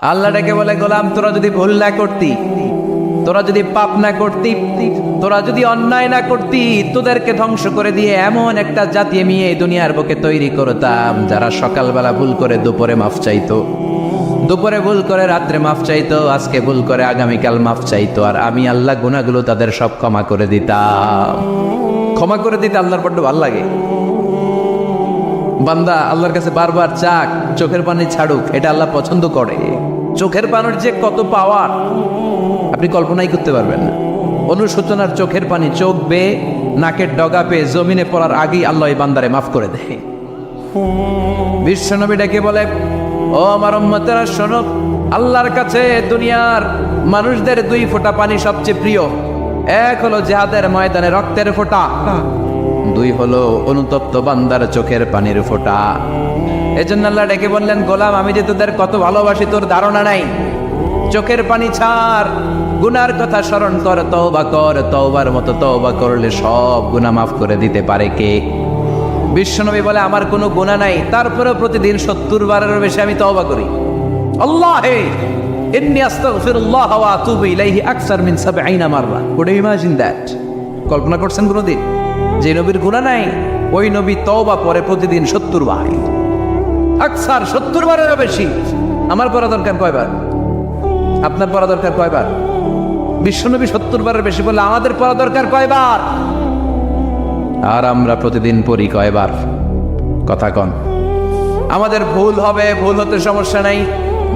আল্লাহ ডেকে বলে, গোলাম তোরা যদি ভুল না করতি, তোরা যদি পাপ না করতি, তোরা যদি অন্যায় না করতি, তোদেরকে ধ্বংস করে দিয়ে এমন একটা জাতি আমি এই দুনিয়ার বুকে তৈরি করতাম যারা সকালবেলা ভুল করে দুপুরে মাফ চাইতো, দুপুরে ভুল করে রাত্রে মাফ চাইতো, আজকে ভুল করে আগামীকাল মাফ চাইতো, আর আমি আল্লাহ গুনাহগুলো তাদের সব ক্ষমা করে দিতাম। ক্ষমা করে দিতে আল্লাহর বড্ড ভালো লাগে। বান্দা আল্লাহর কাছে বারবার চাক, চোখের পানি ছাড়ুক, এটা আল্লাহ পছন্দ করে। চোখের পানির যে কত পাওয়ার আপনি কল্পনাই করতে পারবেন না। অনুশোচনার চোখের পানি চোখ বেয়ে নাকের ডগা পেয়ে জমিনে পড়ার আগেই আল্লাহ এই বান্দারে মাফ করে দেয়। বিশ্বনবী ডেকে বলে, ও আমার উম্মতেরা শোনো, আল্লাহর কাছে দুনিয়ার মানুষদের দুই ফোঁটা পানি সবচেয়ে প্রিয়। এক হলো জিহাদের ময়দানে রক্তের ফোঁটা, দুই হলো অনুতপ্ত বান্দার চোখের পানির ফোঁটা। এজন্য আল্লাহ ডেকে বললেন, গোলাম আমি যে তোদের কত ভালোবাসি তোর ধারণা নাই। চোখের পানি ছাড়, গুনার কথা স্মরণ কর, তওবা কর, তওবার মতো তওবা করলে সব গুনাহ মাফ করে দিতে পারে কে? বিশ্বনবী বলে, আমার কোনো গুনাহ নাই, তারপরেও প্রতিদিন 70 বারেরও বেশি আমি তওবা করি। আল্লাহে ইন্নী আস্তাগফিরুল্লাহ ওয়া আতুবু ইলাইহি আকসার মিন 70 মাররা। Could you imagine that? কল্পনা করছেন কোনোদিন যে নবীর গুনাহ নাই, ওই নবী তওবা করে প্রতিদিন 70 বার, আকসার 70 বারেরও বেশি। আমার পড়া দরকার কয়বার? আপনার পড়া দরকার কয়বার? বিশ্বনবী 70 বারের বেশি বললে আমাদের পড়া দরকার কয়বার? আর আমরা প্রতিদিন পড়ি কয়বার? কথা কন। আমাদের ভুল হবে, ভুল হতে সমস্যা নাই,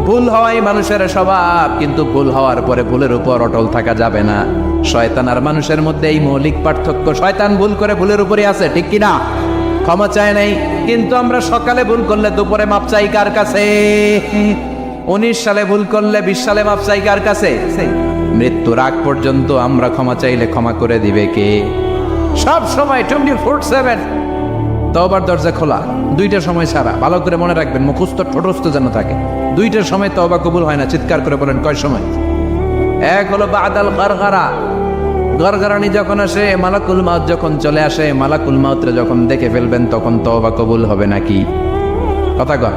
ভুল হওয়াই মানুষের স্বভাব, কিন্তু ভুল হওয়ার পরে ভুলের উপর অটল থাকা যাবে না। শয়তান আর মানুষের মধ্যে এই মৌলিক পার্থক্য। শয়তান ভুল করে ভুলের উপরই আছে, ঠিক কিনা? ক্ষমা চায় নাই, কিন্তু আমরা সকালে ভুল করলে দুপুরে মাপ চাই কার কাছে? 19 সালে ভুল করলে 20 সালে মাপ চাই কার কাছে? মৃত্যুর আগ পর্যন্ত আমরা ক্ষমা চাইলে ক্ষমা করে দিবে কে? সব সময় 24/7 তওবার দরজা খোলা, দুইটার সময় ছাড়া। ভালো করে মনে রাখবেন, মুখস্থ ঠোঁটস্থ যেন থাকে। দুইটার সময় তওবা কবুল হয় না। চিৎকার করে বলেন, কয় সময়? এক হলো বাদাল গারগারা, গরগরানি যখন আসে, মালাকুল মাউত যখন চলে আসে, মালাকুল মাউতরে যখন দেখে ফেলবেন তখন তওবা কবুল হবে নাকি? কথা কর।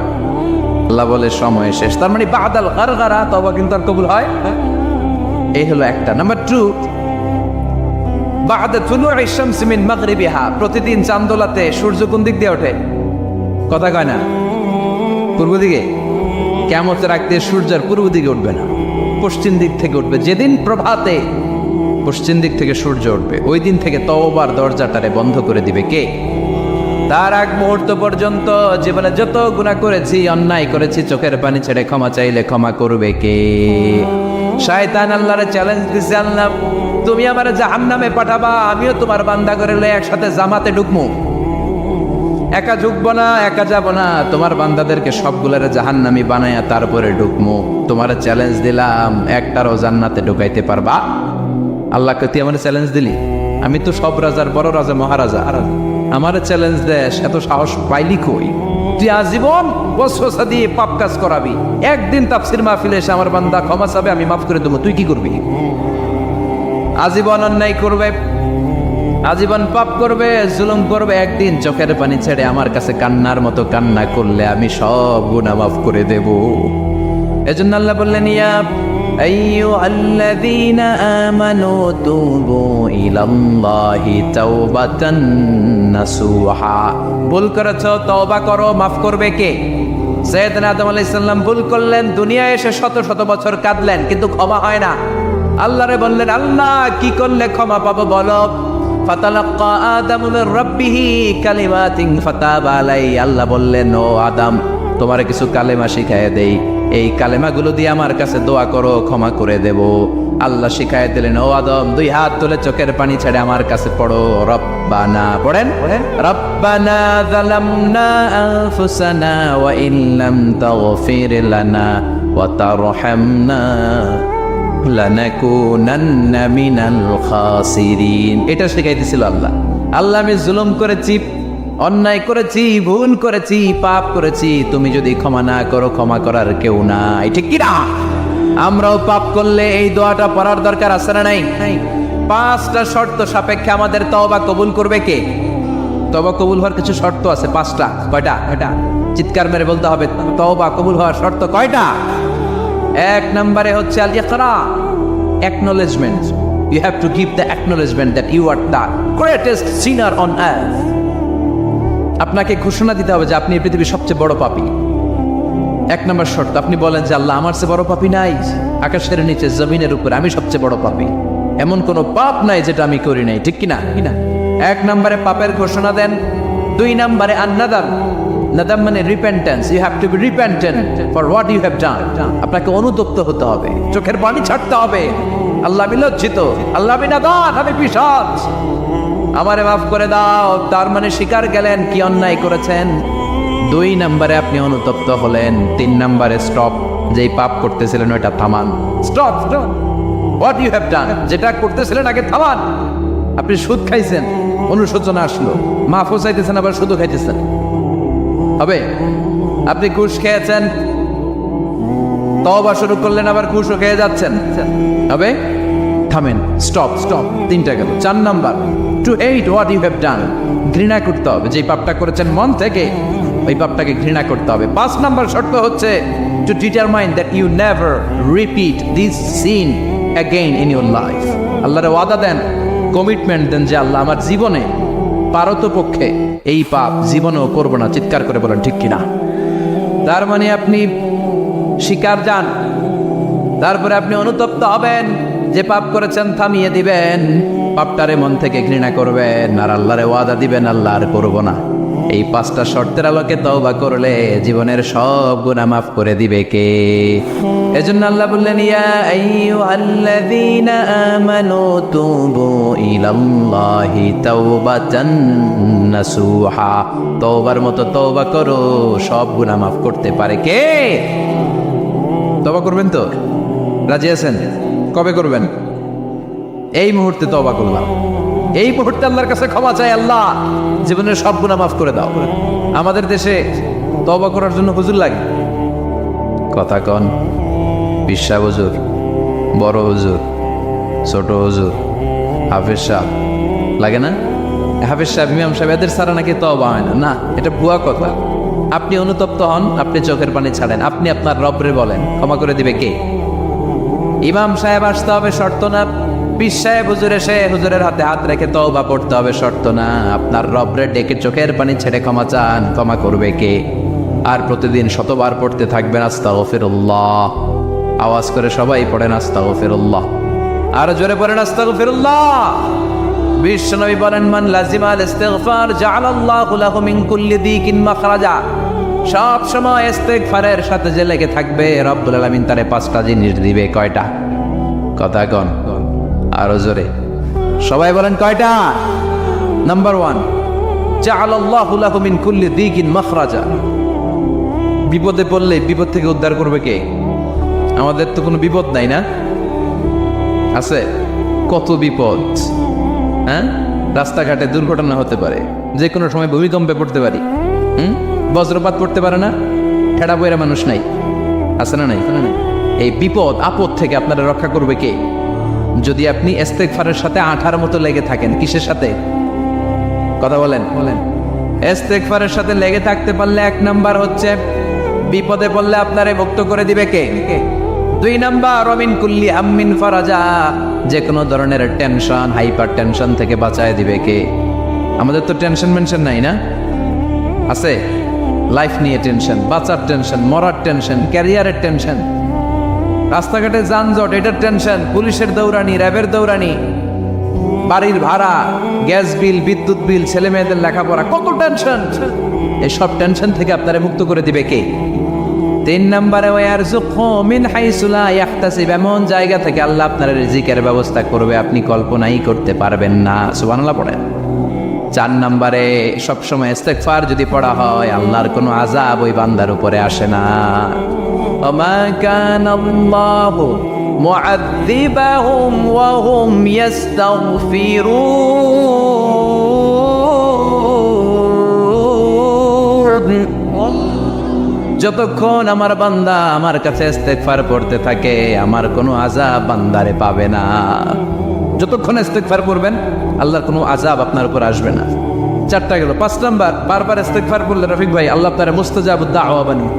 আল্লাহ বলে সময় শেষ, তার মানে বাদাল গারগারা তওবা কিন্তু আর কবুল হয়। এই হলো একটা। নাম্বার 2, বাদা তুলুই শামস মিন মাগরিবিহা, প্রতিদিন চাঁদোলাতে সূর্য কোন দিক দিয়ে ওঠে? কথা কয় না? পূর্ব দিকে। কিয়ামতের আগ দিয়ে সূর্যের পূর্ব দিকে উঠবে না, পশ্চিম দিক থেকে উঠবে। যেদিন প্রভাতে পশ্চিম দিক থেকে সূর্য উঠবে, ওই দিন থেকে তওবার দরজাটারে বন্ধ করে দিবে কে? তার আগ মুহূর্ত পর্যন্ত জীবনে যত গুনাহ করেছি, অন্যায় করেছি, চোখের পানি ছেড়ে ক্ষমা চাইলে ক্ষমা করবে কে? শয়তান আল্লাহরে চ্যালেঞ্জ দিছে, আল্লাহ তুমি আমারে জাহান্নামে পাঠাবা, আমিও তোমার বান্দা করে লয়ে একসাথে জামাতে ঢুকমু। একা ঢুকবো না, একা যাবো না, তোমার বান্দাদেরকে সবগুলোরে জাহান্নামী বানায়া তারপরে ঢুকমু। তোমার চ্যালেঞ্জ দিলাম, একটারও জান্নাতে ঢুকাইতে পারবা? আল্লাহকে তুই আমার চ্যালেঞ্জ দিলি? আমি তো সব রাজার বড় রাজা, মহারাজা, আমার চ্যালেঞ্জ দেশ, এত সাহস পাইলি কই? তুই আজীবন বসবসা দিয়ে পাপ কাজ করাবি, একদিন তাফসির মাহফিলে এসে আমার বান্দা ক্ষমা চাবে, আমি মাফ করে দেবো, তুই কি করবি? আজীবন অন্যায় করবে, আজীবন পাপ করবে, জুলুম করবে, একদিন চোখের পানি ছেড়ে আমার কাছে কান্নার মতো কান্না করলে আমি সব গুনাহ মাফ করে দেব। এজন্য আল্লাহ বললেন, ইয়া আইয়ুহাল্লাযীনা আমানু তুবু ইলাল্লাহি তাওবাতান নাসুহা। ভুল করেছো, তওবা করো, মাফ করবে কে? সাইয়েদনা আদম আলাইহিস সালাম ভুল করলেন, দুনিয়ায় এসে শত শত বছর কাঁদলেন, কিন্তু ক্ষমা হয় না। আল্লাহরে বললেন, আল্লাহ কি করলে ক্ষমা পাবো বলো? ফাতালাক্কা আদামু মির রাব্বিহি কালিমাতিন ফাতাবা আলাইহি। আল্লাহ বললেন, ও আদম, তোমারে কিছু কালেমা শিখায় দেই, এই কালেমাগুলো দিয়ে আমার কাছে দোয়া করো, ক্ষমা করে দেব। আল্লাহ শিখায় দিলেন, ও আদম, 2 হাত তুলে চোখের পানি ছেড়ে আমার কাছে পড়ো, রব্বানা, পড়েন, রব্বানা যালামনা আনফুসানা ওয়া ইল্লাম তাগফির লানা ওয়া তারহামনা লানাকুনান্না মিনাল খাসিরিন। এটা শিখাইতেছিল আল্লাহ। আল্লাহ, আমি জুলুম করেছি, অন্যায় করেছি, ভুল করেছি, পাপ করেছি, তুমি যদি ক্ষমা না করো, ক্ষমা করার কেউ নাই, ঠিক কি না? আমরাও পাপ করলে এই দোয়াটা পড়ার দরকার আছে না নাই? 5টা শর্ত সাপেক্ষে আমাদের তওবা কবুল করবে কে? তওবা কবুল হওয়ার কিছু শর্ত আছে 5টা। কয়টা? চিৎকার মেরে বলতে হবে, তওবা কবুল হওয়ার শর্ত কয়টা? এক নম্বরে হচ্ছে আল ইকরা, acknowledgement. You have to give the acknowledgement that you are the greatest sinner on earth. আপনাকে ঘোষণা দিতে হবে যে আপনি এই পৃথিবীর সবচেয়ে বড় পাপী। এক নম্বর শর্ত, আপনি বলেন যে আল্লাহ আমার চেয়ে বড় পাপী নাই, আকাশের নিচে জমিনের উপরে আমি সবচেয়ে বড় পাপী, এমন কোনো পাপ নাই যেটা আমি করি নাই, ঠিক কিনা? এক নম্বরে পাপের ঘোষণা দেন। দুই নম্বরে আন-নাদাম, নাদাম মানে repentance. You have to be repentant for what you have done. আপনাকে অনুতপ্ত হতে হবে, চোখের পানি ছাড়তে হবে। আল্লাহ আমি লজ্জিত, আল্লাহ আমি নাদান, আমি পিশাচ, আমারে মাফ করে দাও। তার মানে স্বীকার গেলেন কি অন্যায় করেছেন। দুই নম্বরে আপনি অনুতপ্ত হলেন। তিন নম্বরে স্টপ, যেই পাপ করতেছিলেন ওইটা থামান। Stop, what you have done, যেটা করতেছিলেন আগে থামান। আপনি সুদ খাইছেন, অনুশোচনা আসলো, মাফও চাইতেছেন, আবার সুদও খাইতেছেন, হবে? আপনি ঘুষ খেয়েছেন, তওবা শুরু করলেন, আবার ঘুষও খেয়ে যাচ্ছেন, হবে? থামেন, স্টপ। তিনটা গেল। চার number, to hate what you have done, ঘৃণা করতে হবে। যে পাপটা করেছেন মন থেকে, ওই পাপটাকে ঘৃণা করতে হবে। পাঁচ নাম্বার শর্ত হচ্ছে to determine that you never repeat this sin again in your life. আল্লাহরে ওয়াদা দেন, কমিটমেন্ট দেন যে আল্লাহ আমার জীবনে পারতপক্ষে এই পাপ জীবনেও করবো না। চিৎকার করে বলেন ঠিক কিনা? তার মানে আপনি স্বীকার যান, তারপরে আপনি অনুতপ্ত হবেন, যে পাপ করেছেন থামিয়ে দিবেন, পাপটারে মন থেকে ঘৃণা করবেন, আর আল্লাহরে ওয়াদা দিবেন আল্লাহ আর করবো না। এই পাঁচটা শর্তের আলোকে তওবা করলে জীবনের সব গুনাহ মাফ করে দিবে কে? এজন্য আল্লাহ বললেন, ইয়া আইয়ুহাল্লাযীনা আমানু তুবু ইলাল্লাহি তাওবাতান নাসুহা। তওবার মতো তওবা করো, সব গুনাহ মাফ করতে পারে কে? তওবা করবেন তো? রাজি আছেন? কবে করবেন? এই মুহূর্তে তওবা করলাম, এই মুহূর্তে আল্লাহর কাছে ক্ষমা চাই, আল্লাহ জীবনের সব গুনাহ মাফ করে দাও। আমাদের দেশে তওবা করার জন্য হুজুর লাগে, কথা কন, বিশ্বাস হুজুর, বড় হুজুর, ছোট হুজুর, হাফেজ সাহেব লাগে না? হাফেজ সাহেব, ইমাম সাহেব, এদের ছাড়া নাকি তওবা হয় না। না, এটা ভুয়া কথা। আপনি অনুতপ্ত হন, আপনি চোখের পানি ছাড়েন, আপনি আপনার রবরে বলেন, ক্ষমা করে দিবে কে? ইমাম সাহেব আসতে হবে শর্ত না, পীর সাহেব হুজুর এসে হুজুরের হাতে হাত রেখে তওবা পড়তে হবে শর্ত না। আপনার রবরে ডেকে চোখের পানি ছেড়ে ক্ষমা চান, ক্ষমা করবে কে? আর প্রতিদিন শতবার পড়তে থাকবেন আস্তাগফিরুল্লাহ। আওয়াজ করে সবাই পড়েন আস্তাগফিরুল্লাহ, আর জোরে পড়েন আস্তাগফিরুল্লাহ। বিশ্বনবী বলেন, মান লাজিমাল ইস্তিগফার জাআলাল্লাহু লাহু মিন কুল্লি দিকিন মাখরাজা। সব সময় ইস্তিগফারের সাথে যে লেগে থাকবে, রব্বুল আলামিন তারে পাঁচটা জিনিস দিবে। কয়টা? কথা কন, আরো জোরে সবাই বলেন কয়টা? নাম্বার 1, জাআলাল্লাহু লাহু মিন কুল্লি দিকিন মাখরাজা। বিপদে পড়লে বিপদ থেকে উদ্ধার করবে কে? আমাদের তো কোনো বিপদ নাই, না আছে? কত বিপদ, হ্যাঁ? রাস্তাঘাটে দুর্ঘটনা হতে পারে, যে কোনো সময় ভূমিকম্পে পড়তে পারি, বজ্রপাত পড়তে পারে না, ঠেড়া বইরা মানুষ নাই, আছে না নাই? এই বিপদ আপদ থেকে আপনারা রক্ষা করবে কে? যদি আপনি ইস্তেগফারের সাথে আঠার মতো লেগে থাকেন। কিসের সাথে? কথা বলেন। ইস্তেগফারের সাথে লেগে থাকতে পারলে এক নাম্বার হচ্ছে বিপদে পড়লে আপনারে মুক্ত করে দিবে কে? দুই নাম্বার, মিন কুল্লি হাম্মিন ফারাজা। যে কোনো ধরনের টেনশন, হাইপার টেনশন থেকে বাঁচায় দিবে কে? আমাদের তো টেনশন মেনশন নাই, না আছে? লাইফ নিয়ে টেনশন, বাঁচার টেনশন, মরার টেনশন, ক্যারিয়ারের টেনশন, রাস্তাঘাটে যানজট, এটার টেনশন, পুলিশের দৌড়ানি, র্যাবের দৌড়ানি, বাড়ির ভাড়া, গ্যাস বিল, বিদ্যুৎ বিল, ছেলে মেয়েদের লেখাপড়া, কত টেনশন। এসব টেনশন থেকে আপনারা মুক্ত করে দিবে কে? তিন নম্বরে, ওয়ারযুকহু মিন হাইসু লা ইয়াহতাসিব। এমন জায়গা থেকে আল্লাহ আপনার রিজিকের ব্যবস্থা করবে আপনি কল্পনাই করতে পারবেন না। সুবহানাল্লাহ পড়েন। চার নম্বরে, সবসময় ইস্তেগফার যদি পড়া হয়, আল্লাহর কোনো আযাব ওই বান্দার উপরে আসে না। ওমা কানাল্লাহু মুআযযিবাহুম ওয়া হুম ইস্তাগফিরুন। যতক্ষণ আমার বান্দা আমার কাছে ইস্তেগফার পড়তে থাকে, আমার কোনো আযাব বান্দারে পাবে না। যতক্ষণ ইস্তেগফার পড়বেন, আল্লাহর কোনো আযাব আপনার উপর আসবে না। চারটা গেল। 5 নাম্বার, বারবার ইস্তেগফার পড়লে রফিক ভাই আল্লাহ তাআলা মুস্তাজাবুদ দাওয়া বানাবে।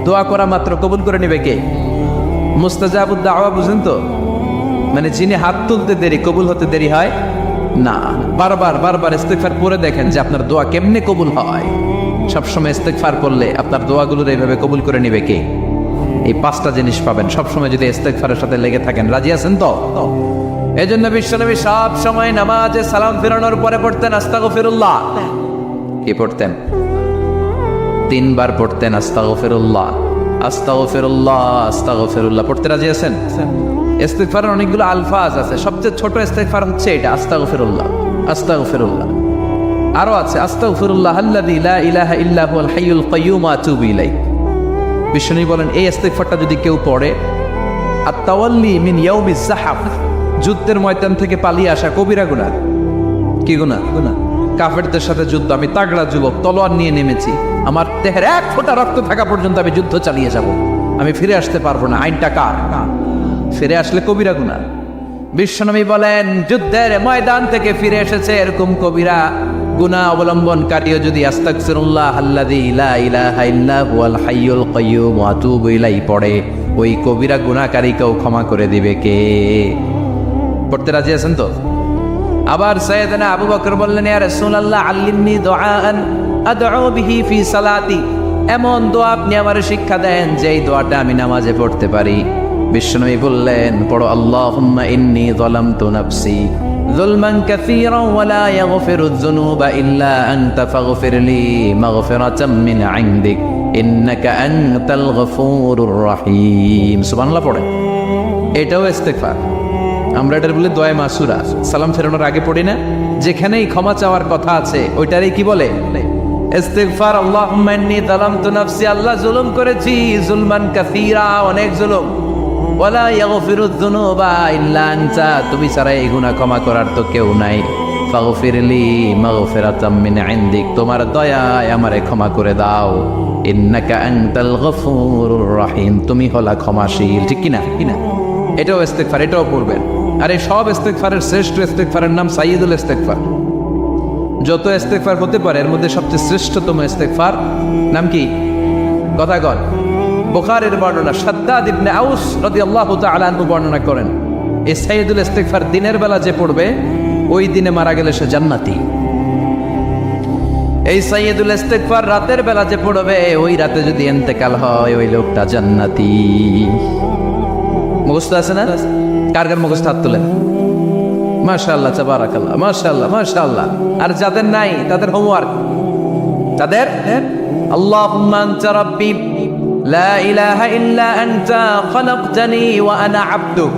দোয়া করা মাত্র কবুল করে নেবে কে? মুস্তাজাবুদ দাওয়া বুঝেন তো, মানে যিনি হাত তুলতে দেরি কবুল হতে দেরি হয় না। বারবার বারবার ইস্তেগফার পড়ে দেখেন যে আপনার দোয়া কেমনে কবুল হয়। সবসময় ইস্তেগফার করলে আপনার দোয়াগুলোর এইভাবে কবুল করে নিবে কে? এই 5টা জিনিস পাবেন সবসময় যদি ইস্তেগফারের সাথে লেগে থাকেন। রাজি আছেন তো? এই জন্য বিশ্বনবী সব সময় নামাজে সালাম ফেরানোর পরে পড়তেন আস্তাগফিরুল্লাহ। কি পড়তেন? 3 বার পড়তেন আস্তাগফিরুল্লাহ, আস্তাগফিরুল্লাহ, আস্তাগফিরুল্লাহ। পড়তে রাজি আছেন? ইস্তেগফারের অনেকগুলো আলফাজ আছে, সবচেয়ে ছোট ইস্তেগফার হচ্ছে এটা, আস্তাগফিরুল্লাহ, আস্তাগফিরুল্লাহ। আরো আছে আস্তাগফিরুল্লাহ আল্লাযী লা ইলাহা ইল্লা হুয়াল হাইয়ুল কাইয়্যুম ওয়া আতুবু ইলাইহি। বিষ্ণু বলেন এই ইস্তেগফারটা যদি কেউ পড়ে, আত-তাওয়াল্লি মিন ইয়াউমিজ যাহাফ, যুদ্ধের ময়দান থেকে পালিয়ে আসা কবিরা গুনাহ। কি গুনাহ? কাফেরদের সাথে যুদ্ধ, আমি তাগড়া যুবক, তলোয়ার নিয়ে নেমেছি, আমার দেহের 1 ফোঁটা রক্ত থাকা পর্যন্ত আমি যুদ্ধ চালিয়ে যাব, আমি ফিরে আসতে পারবো না, আইনটা কার? ফিরে আসলে কবিরা গুনাহ। বিশ্বনবী বলেন যুদ্ধের ময়দান থেকে ফিরে এসেছে এরকম কবিরা গুনাহ অবলম্বনকারীও যদি আস্তাগফিরুল্লাহ আল্লাযী লা ইলাহা ইল্লা হুয়াল হাইয়ুল কাইয়্যুম ওয়া আতুবু ইলাইহি পড়ে, ওই কবিরা গুনাহকারীকেও ক্ষমা করে দিবে কে? পড়তে রাজি আছেন তো? আবার সাইয়েদনা আবু বকর বললেন ইয়া রাসূলুল্লাহ আল্লিমনি দুআআন আদউ বিহি ফি সালাতি, এমন দোয়া আপনি আমারে শিক্ষা দেন যে এই দোয়াটা আমি নামাজে পড়তে পারি। বিশ্বনবী বললেন পড়ো আল্লাহুম্মা ইন্নী যালামতু নাফসি যুলমান কাসীরান ওয়া লা ইয়াগফিরুয যুনুবা ইল্লা আনতা ফাগফিরলি মাগফিরাতাম মিন ইনদিক ইন্নাকা আনতাল গফুরুর রহিম। সুবহানাল্লাহ পড়ে। এটাও ইস্তেগফার। আমরা এটার বলে দোয়া মাসুরা, সালাম ফেরানোর আগে পড়ি না? যেখানেই ক্ষমা চাওয়ার কথা আছে ওইটারই কি বলে? ইস্তেগফার। আল্লাহুম্মা ইন্নী যালামতু নাফসি, আল্লাহ জুলুম করেছি, যুলমান কাসীরা, অনেক জুলুম, ওয়ালা ইয়াগফিরুয যুনুবা ইল্লা আনতা, তুমি ছাড়া এই গুনাহ ক্ষমা করার তো কেউ নাই। ফাগফিরলি মাগফিরাতাম মিন ইনদিক, তোমার দয়ায় আমারে ক্ষমা করে দাও। ইন্নাকা আনতাল গফুরুর রহিম, তুমি হলা ক্ষমাশীল। ঠিক কি না? এটাও ইস্তেগফার, এটাও পড়বেন। আর এই সব ইস্তেগফারের শ্রেষ্ঠ ইস্তেগফারের নাম সাইয়্যিদুল ইস্তেগফার। যত ইস্তেগফার হতে পারে এর মধ্যে সবচেয়ে শ্রেষ্ঠতম ইস্তেগফার নাম কি? কথা কন। বুখারীর বর্ণনা, শাদ্দাদ ইবনে আউস রাদিয়াল্লাহু তাআলা আনহু বর্ণনা করেন এই সাইয়্যিদুল ইস্তেগফার দিনের বেলা যে পড়বে ওই দিনে মারা গেলে সে জান্নাতি। এই সাইয়্যিদুল ইস্তেগফার রাতের বেলা যে পড়বে ওই রাতে যদি ইন্তেকাল হয় ওই লোকটা জান্নাতি। মুখস্থ আছে না? কার কার মুখস্থ হাত তোলেন? মাশাআল্লাহ, তাবারাকাল্লাহ, মাশাআল্লাহ, মাশাআল্লাহ। আর যাদের নাই তাদের হোমওয়ার্ক, তাদের আল্লাহুম্মা আনতা রাব্বি লা ইলাহা ইল্লা আনতা খালাকতানি ওয়া আনা আবদুক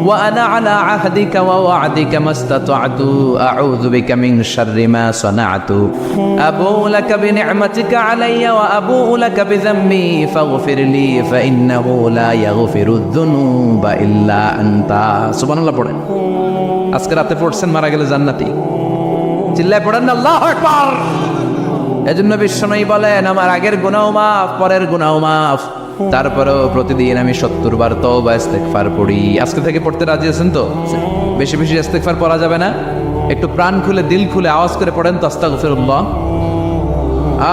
ওয়া আনা আলা আহদিকা ওয়া ওয়া'দিকা মাস্তাতা'তু আউযু বিকা মিন শাররি মা সানা'তু আবুউ লাকা বিনি'মাতিকা আলাইয়া ওয়া আবুউ লাকা বিযাম্মি ফাগফিরলি ফাইন্নাহু লা ইয়াগফিরুয যুনুবা ইল্লা আনতা। সুবহানাল্লাহ পড়েন। আজকে রাতে পড়ছেন, মারা গেলে জান্নাতি। চিল্লায় পড়েন না আল্লাহু আকবার। এজন্য বিশ্বনবী বলেন আমার আগের গুনাহ মাফ, পরের গুনাহ মাফ, তারপরেও প্রতিদিন আমি 70 বার তওবা ইস্তেগফার পড়ি। আজকে থেকে পড়তে রাজি আছেন তো? বেশি বেশি ইস্তেগফার পড়া যাবে না? একটু প্রাণ খুলে দিল খুলে আওয়াজ করে পড়েন তো আস্তাগফিরুল্লাহ।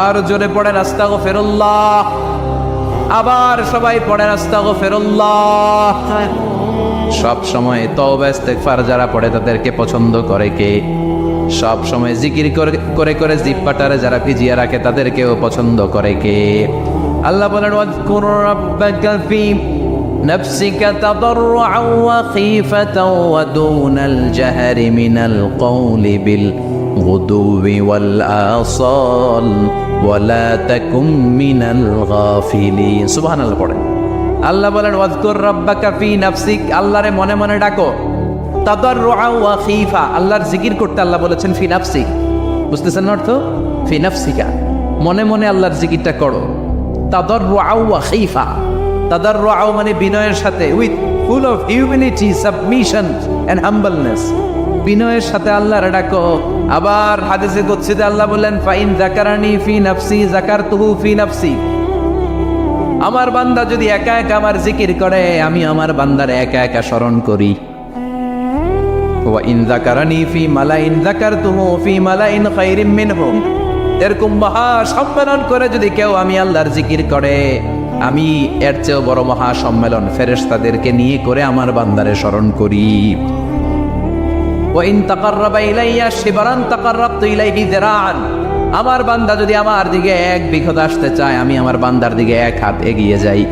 আর জোরে পড়েন আস্তাগফিরুল্লাহ। আবার সবাই পড়েন আস্তাগফিরুল্লাহ। সব সময় তওবা ইস্তেগফার যারা পড়ে তাদেরকে পছন্দ করে কে? সব সময় জিকির করে করে জিহ্বাটারে যারা ভিজিয়ে রাখে তাদেরকেও পছন্দ করে কে? আল্লাহ বলেন ওয়াজকুর রাব্বাকা ফি নাফসিকা তাদাররুআন ওয়া খীফাতান ওয়া দুনাল জাহরি মিনাল কওলি বিল গুদুবি ওয়াল আসাল ওয়া লা তাকুম মিনাল গাফিলিন। সুবহানাল্লাহ পড়েন। আল্লাহ বলেন ওয়াজকুর রাব্বাকা ফি নাফসিক, আল্লাহরে মনে মনে ডাকো। তাদাররুআন ওয়া খীফা, আল্লাহর জিকির করতে আল্লাহ বলেছেন ফি নাফসিক। বুঝতেছেন অর্থ? ফি নাফসিকা, মনে মনে আল্লাহর জিকিরটা করো। তাদাররুআন ওয়া খীফা, তাদাররুআন মানে বিনয়ের সাথে, with full of humility, submission and humbleness, বিনয়ের সাথে আল্লাহর ডাকো। আবার হাদিসে কুদসিতে আল্লাহ বলেন ফাইন যাকারানি ফি নাফসি যাকারতুহু ফি নাফসি, আমার বান্দা যদি একা একা আমার জিকির করে আমি আমার বান্দার একা একা স্মরণ করি। ওয়া ইন যাকারানি ফি মালাইন যাকারতুহু ফি মালাইন খায়রিম মিনহু, এরকম মহা সম্মেলন করে যদি কেউ আমি আল্লাহর জিকির করে আমি এর চেয়েও বড় মহা সম্মেলন ফেরেশতাদেরকে নিয়ে করে আমার বান্দারে স্মরণ করি। ওয়াইন তাকাররাবা ইলাইয়া শিবরান তাকাররাবতু ইলাইহি যিরাআন, আমার বান্দা যদি আমার দিকে এক বিঘত আসতে চায়, আমি আমার বান্দার দিকে এক হাত এগিয়ে যাই।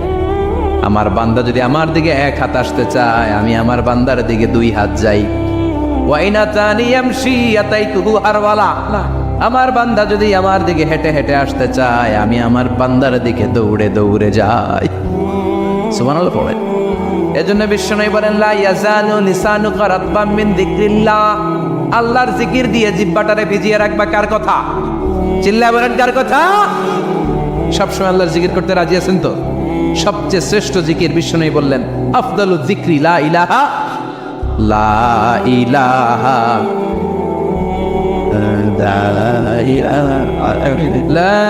আমার বান্দা যদি আমার দিকে এক হাত আসতে চায়, আমি আমার বান্দার দিকে দুই হাত যাই। ওয়াইন আতানি ইয়ামশি আতাইতুহু হারওয়ালা, আমার বান্দা যদি আমার দিকে হেঁটে হেঁটে আসতে চায়, আমি আমার বান্দার দিকে দৌড়ে দৌড়ে যাই। সুবহানাল্লাহ পড়েন। এজন্য বিশ্বনবী বলেন, লা ইয়াজালু লিসানুকা রাতবাম মিন যিকরিল্লাহ, আল্লাহর জিকির দিয়ে জিহ্বাটারে ভিজিয়ে রাখবা। কার কথা? চিল্লায় বলেন কার কথা? সবসময় আল্লাহর জিকির করতে রাজি আছেন তো? সবচেয়ে শ্রেষ্ঠ জিকির বিশ্বনবী বললেন, আফদালু যিকরি লা ইলাহা লা ইলাহা লা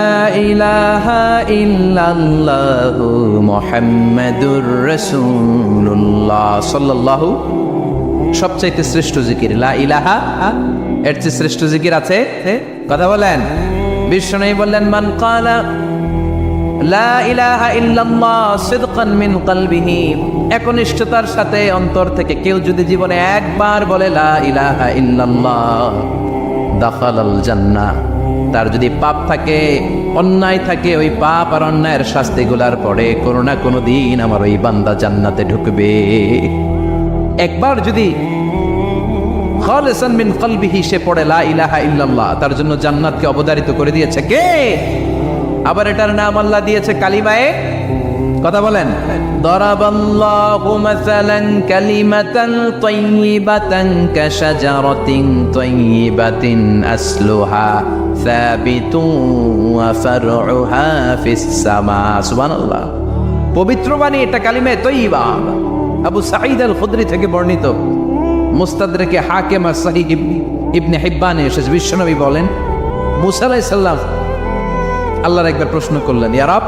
ইলাহা ইল্লাল্লাহু মুহাম্মাদুর রাসূলুল্লাহ সাল্লাল্লাহু। সবচাইতে শ্রেষ্ঠ জিকির লা ইলাহা, এর চেয়ে শ্রেষ্ঠ জিকির আছে? কথা বলেন। বিশ্বনবী বললেন, মান ক্বালা লা ইলাহা ইল্লাল্লাহ সিদকান মিন কলবিহি, একনিষ্ঠতার সাথে অন্তর থেকে কেউ যদি জীবনে একবার বলে লা ইলাহা ইল্লাল্লাহ, দাখালাল জান্নাহ, তার যদি পাপ থাকে, অন্যায় থাকে, ওই পাপ আর অন্যায়ের শাস্তিগুলার পরে কোনো না কোনো দিন আমার ওই বান্দা জান্নাতে ঢুকবে। একবার যদি খালিসান মিন কলবিহি সে পড়ে লা ইলাহা ইল্লাল্লাহ, তার জন্য জান্নাতকে অবধারিত করে দিয়েছে কে? আবার এটার নাম আল্লাহ দিয়েছে কালিমায়ে, কথা বলেন, দরাবাল্লাহু মাসালান কালিমাতান তাইয়িবাতান কাশাজারাতিন তাইয়িবাতিন আসলুহা সাবিতুন ওয়া ফারউহা ফিস সামা। সুবহানাল্লাহ। পবিত্র বাণী এটা কালিমায়ে তাইয়িবা। আবু সাঈদ আল খুদরি থেকে বর্ণিত, মুস্তাদরাকে হাকিম আর সহিহ ইবনে হিব্বানে এসেছে, বিশ্বনবী বলেন, মুসা আলাইহিস সালাম আল্লাহর একবার প্রশ্ন করলেন, ইয়া রাব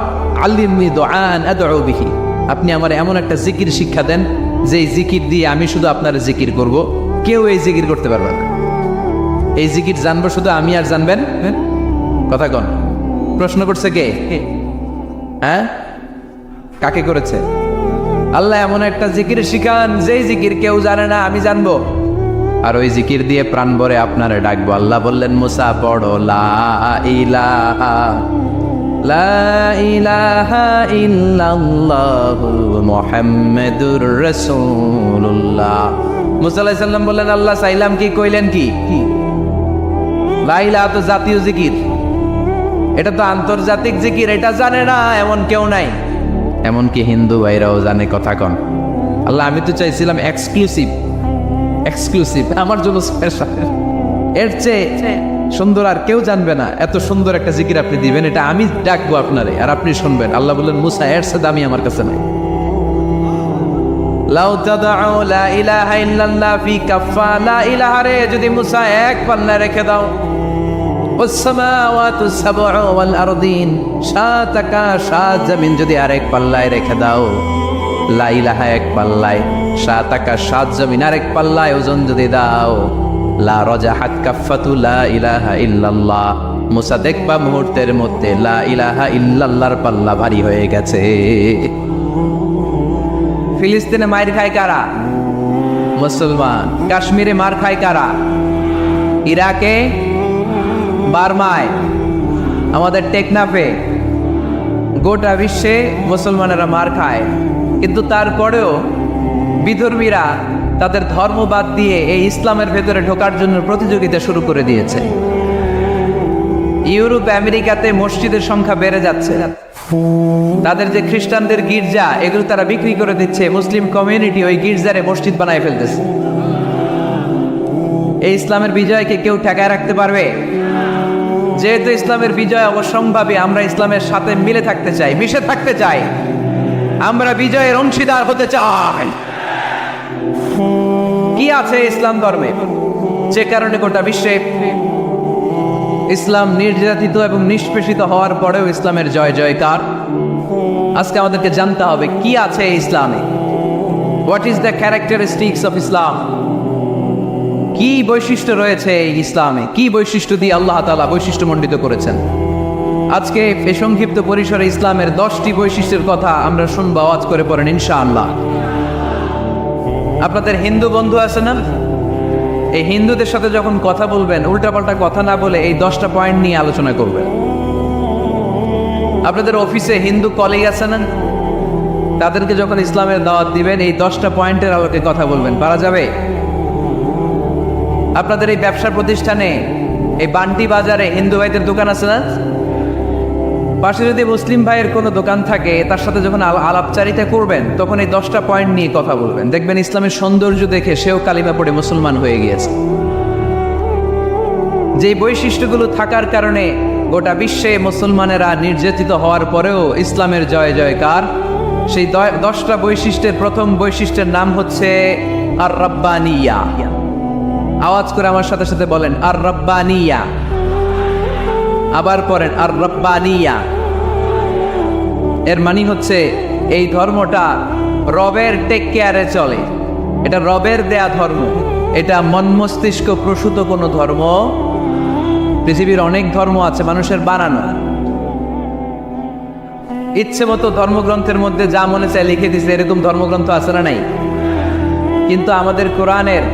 আল্লিমনি দুআন আদউ বিহি, আপনি আমার এমন একটা জিকির শিক্ষা দেন যে এই জিকির দিয়ে আমি শুধু আপনার জিকির করব, কেউ এই জিকির করতে পারবে না। এই জিকির জানবো শুধু আমি আর জানবেন। কথা কন। প্রশ্ন করছে কে? হ্যাঁ, কাকে করেছে? আল্লাহ এমন একটা জিকির শিখান যেই জিকির কেউ জানে না, আমি জানবো, আর ওই জিকির দিয়ে প্রাণ ভরে আপনারে ডাকবো। আল্লাহ বললেন, মুসা পড়ো লা ইলাহা লা ইলাহা ইল্লাল্লাহু মুহাম্মাদুর রাসূলুল্লাহ। মুসা আলাইহিস সালাম বললেন, আল্লাহ চাইলাম কি, কইলেন কি? লা ইলাহা তো জাতীয় জিকির, এটা তো আন্তর্জাতিক জিকির, এটা জানে না এমন কেউ নাই। এমনকি হিন্দু ভাইরাও জানে। কথা কন। আল্লাহ আমি তো চাইছিলাম এক্সক্লুসিভ, আমার জন্য স্পেশাল, এর চেয়ে সুন্দর আর কেউ জানবে না, এত সুন্দর একটা জিকির আপনি দিবেন, এটা আমি ডাকবো আপনারে আর আপনি শুনবেন। আল্লাহ বললেন, মুসা এর চেয়ে দামি আমার কাছে নাই। লাউ তাদউ লা ইলাহা ইল্লাল্লাহ ফি কাফা, লা ইলাহা রে যদি মুসা এক পাল্লায় রেখে দাও, ওয়াস সামাওয়াতু সাবউ ওয়াল আরদিন, সাত আকাশ সাত জমিন যদি আরেক পাল্লায় রেখে দাও, লা ইলাহা এক পাল্লায়, সাত আকাশ সাত জমিন আরেক পাল্লায় ওজন যদি দাও, লা রাজাহাত কাফাতু লা ইলাহা ইল্লাল্লাহ, মুসা দেখবা মুহূর্তের মধ্যে লা ইলাহা ইল্লাল্লাহর পাল্লা ভারী হয়ে গেছে। ফিলিস্তিনে মার খায় কারা? মুসলমান। কাশ্মীরে মার খায় কারা? ইরাকে, বার্মায়, আমাদের টেকনাফে, গোটা বিশ্বে মুসলমানেরা মার খায়। কিন্তু তারপরেও বিধর্মীরা তাদের ধর্ম বাদ দিয়ে এই ইসলামের ভেতরে ঢোকার জন্য প্রতিযোগিতা শুরু করে দিয়েছে। ইউরোপ আমেরিকাতে মসজিদের সংখ্যা বেড়ে যাচ্ছে, তাদের যে খ্রিস্টানদের গির্জা এগুলো তারা বিক্রি করে দিচ্ছে, মুসলিম কমিউনিটি ওই গির্জারে মসজিদ বানায় ফেলতেছে। এই ইসলামের বিজয়কে কেউ ঠেকায় রাখতে পারবে? যেহেতু ইসলামের বিজয় অবশ্যম্ভাবী, আমরা ইসলামের সাথে মিলে থাকতে চাই, মিশে থাকতে চাই, আমরা বিজয়ের অংশীদার হতে চাই। কি আছে ইসলাম ধর্মে যে কারণে গোটা বিশ্বে ইসলাম নির্যাতিত এবং নিষ্পেষিত হওয়ার পরেও ইসলামের জয় জয়কার? আজকে আমাদেরকে জানতে হবে কি আছে ইসলামে। What is the characteristics of Islam? কি বৈশিষ্ট্য রয়েছে এই ইসলামে? কি বৈশিষ্ট্য দিয়ে আল্লাহ তাআলা বৈশিষ্ট্যমণ্ডিত করেছেন? আজকে এই সংক্ষিপ্ত পরিসরে ইসলামের 10টি বৈশিষ্ট্যের কথা আমরা শুনবো, আওয়াজ করে পড়েন ইনশাআল্লাহ। আপনাদের হিন্দু বন্ধু আছে না? এই হিন্দুদের সাথে যখন কথা বলবেন উল্টাপাল্টা কথা না বলে এই 10টা পয়েন্ট নিয়ে আলোচনা করবেন। আপনাদের অফিসে হিন্দু কলিগ আছে না? তাদেরকে যখন ইসলামের দাওয়াত দিবেন এই 10টা পয়েন্টের আলোকে কথা বলবেন, পারা যাবে? আপনাদের এই ব্যবসা প্রতিষ্ঠানে, এই বান্টি বাজারে হিন্দু ভাইদের দোকান আছে না? পাশে যদি মুসলিম ভাইয়ের কোনো দোকান থাকে তার সাথে যখন আলাপচারিতা করবেন তখন এই 10টা পয়েন্ট নিয়ে কথা বলবেন। দেখবেন ইসলামের সৌন্দর্য দেখে সেও কালিমা পড়ে মুসলমান হয়ে গিয়েছে। যে বৈশিষ্ট্যগুলো থাকার কারণে গোটা বিশ্বে মুসলমানেরা নির্যাতিত হওয়ার পরেও ইসলামের জয় জয়কার, সেই 10টা বৈশিষ্ট্যের প্রথম বৈশিষ্ট্যের নাম হচ্ছে আর রাব্বানিয়া। আওয়াজ করে আমার সাথে সাথে বলেন আর রাব্বানিয়া। আবার পড়েন আর রাব্বানিয়া। এর মানে হচ্ছে এই ধর্মটা রবের টেক কেয়ারে চলে, এটা রবের দেয়া ধর্ম, এটা মন মস্তিষ্ক প্রসূত কোনো ধর্ম। পৃথিবীর অনেক ধর্ম আছে মানুষের বানানো, ইচ্ছে মতো ধর্মগ্রন্থের মধ্যে যা মনে চায় লিখে দিছে, এরকম ধর্মগ্রন্থ আছে না নাই? কিন্তু আমাদের কোরআনের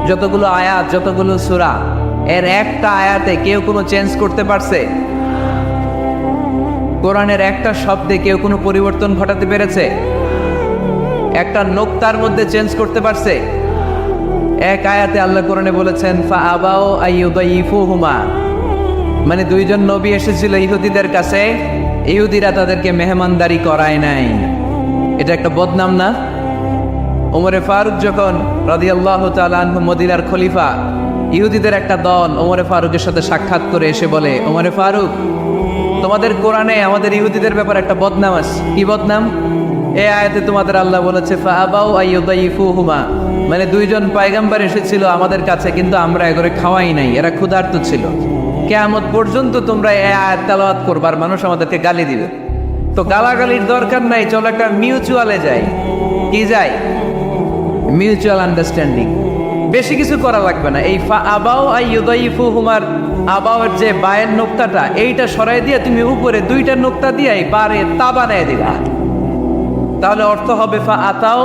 যতগুলো আয়াত, যতগুলো সূরা, এর একটা আয়াতে কেউ কোনো চেঞ্জ করতে পারছে? কোরআনের একটা শব্দে কেউ কোনো পরিবর্তন ঘটাতে পেরেছে? একটা নোক্তার মধ্যে চেঞ্জ করতে পারছে? এক আয়াতে আল্লাহ কোরআনে বলেছেন ফাআবাউ আইয়ুদাইফুহুমা, মানে দুইজন নবী এসেছিল ইহুদিদের কাছে, ইহুদিরা তাদেরকে মেহমানদারি করায় নাই। এটা একটা বদনাম না? ওমরে ফারুক যখন রাদিয়াল্লাহু তাআলা আনহু মদিনার খলিফা, ইহুদিদের একটা দল ওমরে ফারুকের সাথে সাক্ষাৎ করে এসে বলে, ওমরে ফারুক, তোমাদের কোরআনে আমাদের ইহুদিদের ব্যাপারে একটা বদনাম আছে। কি বদনাম? এই আয়াতে তোমাদের আল্লাহ বলেছে ফাআবাউ আইয়ুদাইফুহুমা, মানে দুইজন পয়গম্বর এসেছিল আমাদের কাছে কিন্তু আমরা এগুলো খাওয়াই নাই, এরা ক্ষুধার্ত ছিল। কিয়ামত পর্যন্ত তোমরা এই আয়াত তেলাওয়াত করবার, মানুষ আমাদেরকে গালি দিবে। তো গালাগালির দরকার নাই, চলো একটা মিউচুয়ালে যাই। কি যাই? Mutual understanding. বেশি কিছু করা লাগবে না। এই ফাআবাউ আইয়ুদাইফুহুমার আবাওয়ের যে বায়ের নোক্তাটা, এইটা সরাই দিয়ে তুমি উপরে দুইটা নোক্তা দিয়ে বারে তা বানায় দিলা, তাহলে অর্থ হবে ফাআতাও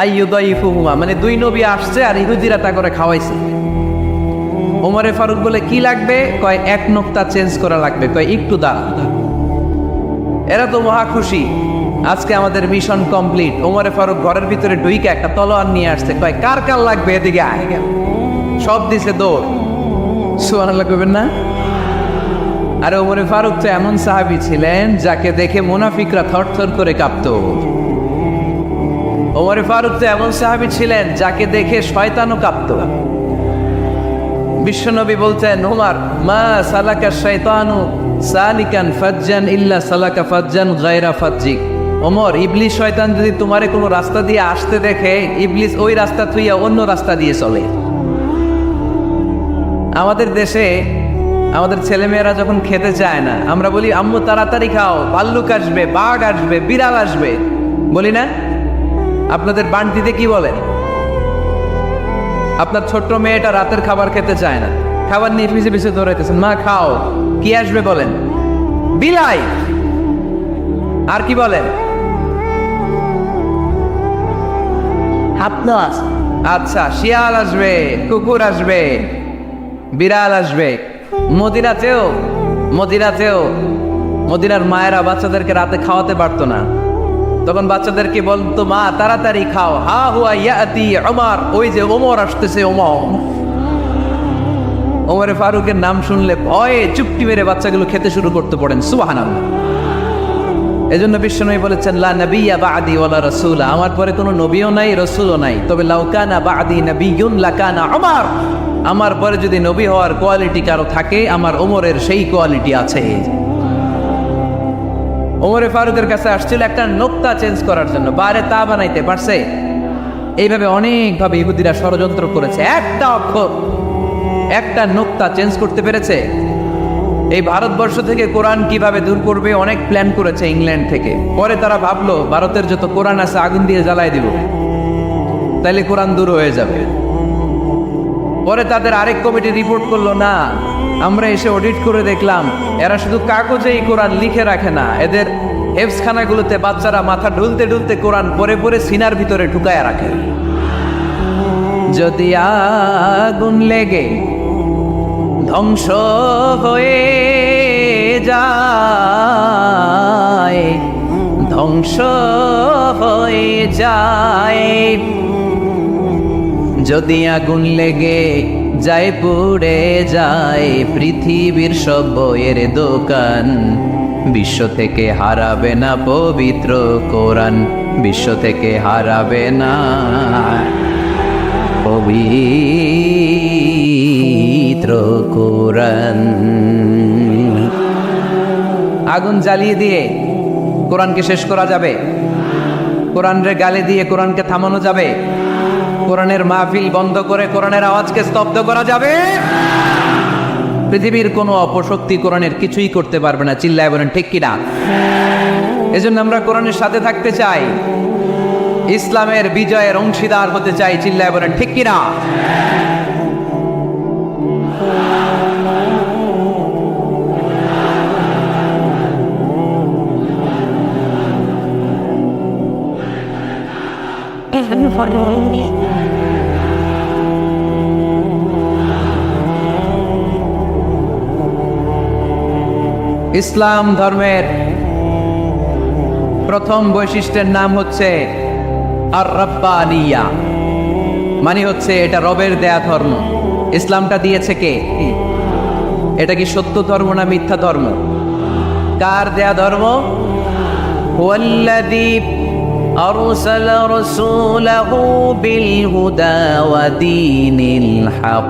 আইয়ুদাইফুহুমা, মানে দুই নবী আসছে আর ইহুদিরা তা করে খাওয়াইছে। ওমরে ফারুক বলে কি লাগবে? কয় এক নোক্তা চেঞ্জ করা লাগবে। কয় একটু দাঁড়া। এরা তো মহা খুশি, আজকে আমাদের মিশন কমপ্লিট। ওমরে ফারুক ঘরের ভিতরে ঢুইকে একটা তলোয়ার নিয়ে আসছে। কয় কার কার লাগবে? এদিকে আয়। সব দিছে দৌড়। সুবহানাল্লাহ কইবেন না? আর ওমরে ফারুক তো এমন সাহাবী ছিলেন যাকে দেখে মুনাফিকরা থরথর করে কাঁপত। ওমরে ফারুক তো এমন সাহাবী ছিলেন যাকে দেখে শয়তানও কাঁপত। বিশ্বনবী বলতেন, ওমর মা সালাকা শাইতানু সালিকান ফাজ্জান ইল্লা সালাকা ফাজ্জান গায়রা ফাজ্জিক। ওমর, ইবলিস শয়তান যদি তোমারে কোনো রাস্তা দিয়ে আসতে দেখে, ইবলিস ওই রাস্তা থুইয়া অন্য রাস্তা দিয়ে চলে। আমাদের দেশে আমাদের ছেলেমেয়েরা যখন খেতে চায় না, আমরা বলি আম্মু তাড়াতাড়ি খাও, ভাল্লুক আসবে, বাঘ আসবে, বিড়াল আসবে, বলি না? আপনাদের বান্টিতে কি বলেন? আপনার ছোট্ট মেয়েটা রাতের খাবার খেতে চায় না, খাবার নিয়ে পিছে পিছে দৌড়াইতেছেন, মা খাও, কি আসবে বলেন? বিলাই। আর কি বলেন? হাতনাস। আচ্ছা, শিয়াল আসবে, কুকুর আসবে, বিড়াল আসবে। মদিনার মায়েরা বাচ্চাদেরকে রাতে খাওয়াতে পারতো না, তখন বাচ্চাদেরকে বলতো মা তাড়াতাড়ি খাও, হা হুয়া ইয়াতি ওমর, ওই যে ওমর আসতেছে। ওমরে ফারুকের নাম শুনলে ভয়ে চুপটি মেরে বাচ্চাগুলো খেতে শুরু করতে পড়েন। সুবহানাল্লাহ। এজন্য বিশ্বনবী বলেছেন লা নাবিয়্যা বা'দি ওয়ালা রাসূলা, আমার পরে কোনো নবীও নাই, রাসূলও নাই, তবে লাউ কানা বা'দি নাবিয়্যুন লাকানা ওমর, আমার পরে যদি নবী হওয়ার কোয়ালিটি কারো থাকে, আমার ওমরের সেই কোয়ালিটি আছে। ওমরে ফারুকের কাছে আসছিল একটা নোক্তা চেঞ্জ করার জন্য, বারে তা বানাইতে পারছে? এইভাবে অনেকভাবে ইহুদিরা ষড়যন্ত্র করেছে, একটা অক্ষর, একটা নোক্তা চেঞ্জ করতে পেরেছে? এই ভারতবর্ষ থেকে কোরআন কিভাবে দূর করবে অনেক প্ল্যান করেছে ইংল্যান্ড থেকে। পরে তারা ভাবলো ভারতের যত কোরআন আছে আগুন দিয়ে জ্বালাই দিব, তাইলে কোরআন দূর হয়ে যাবে। পরে তাদের আরেক কমিটি রিপোর্ট করলো, না আমরা এসে অডিট করে দেখলাম এরা শুধু কাগজেই কোরআন লিখে রাখে না, এদের হেফসখানাগুলোতে বাচ্চারা মাথা ঢুলতে ঢুলতে কোরআন পরে পরে সিনার ভিতরে ঢুকায় রাখে। যদি আগুন লেগে ধ্বংস হয়ে যায়, ধ্বংস হয়ে যায়, যদি আগুন লেগে যায় পুড়ে যায় পৃথিবীর সব বইয়ের দোকান, বিশ্ব থেকে হারাবে না পবিত্র কোরআন, বিশ্ব থেকে হারাবে না পবিত্র কোরআন। আগুন জ্বালিয়ে দিয়ে কোরআনকে শেষ করা যাবে? কোরআনের গালি দিয়ে কোরআনকে থামানো যাবে? কোরআনের মাহফিল বন্ধ করে কোরআনের আওয়াজকে স্তব্ধ করা যাবে? পৃথিবীর কোনো অপশক্তি কোরআনের কিছুই করতে পারবে না। চিল্লায় বলেন ঠিক কিনা? এজন্য আমরা কোরআনের সাথে থাকতে চাই, ইসলামের বিজয়ের অংশীদার হতে চাই। চিল্লায় বলেন ঠিক কিনা? ইসলাম ধর্মের প্রথম বৈশিষ্ট্যের নাম হচ্ছে আর রাব্বানিয়া, মানে হচ্ছে এটা রবের দেয়া ধর্ম। ইসলামটা দিয়েছে কে? এটা কি সত্য ধর্ম না মিথ্যা ধর্ম? কার দেয়া ধর্ম? ওয়াল্লাযী আরসালা রাসূলাহু বিল হুদা ওয়া দীনিল হক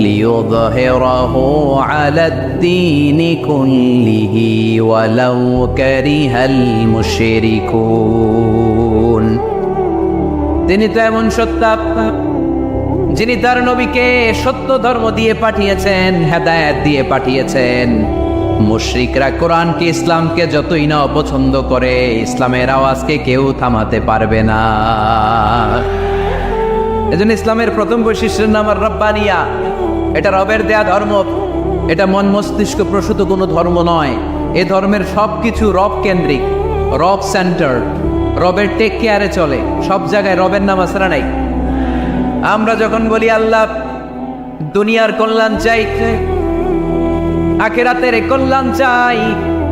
লিইয়ুযহিরাহু আলাদ-দীনি কুল্লিহি ওয়ালাউ কারিহাল মুশরিকুন। তিনি তো এমন সত্তা যিনি তার নবীকে সত্য ধর্ম দিয়ে পাঠিয়েছেন, হেদায়েত দিয়ে পাঠিয়েছেন। মুশরিকরা কোরআনকে ইসলামকে যতই না অপছন্দ করে, ইসলামের আওয়াজকে কেউ থামাতে পারবে না। এজন্য ইসলামের প্রথম বৈশিষ্ট্যের নাম আর রাব্বানিয়া। এটা রবের দেয়া ধর্ম, এটা মন মস্তিষ্ক প্রসূত কোনো ধর্ম নয়। এ ধর্মের সবকিছু রব কেন্দ্রিক, রব সেন্টার, রবের টেক কেয়ারে চলে। সব জায়গায় রবের নাম আসরা নাই। আমরা যখন বলি আল্লাহ দুনিয়ার কল্যাণ চাই, আখিরাতের কল্যাণ চাই,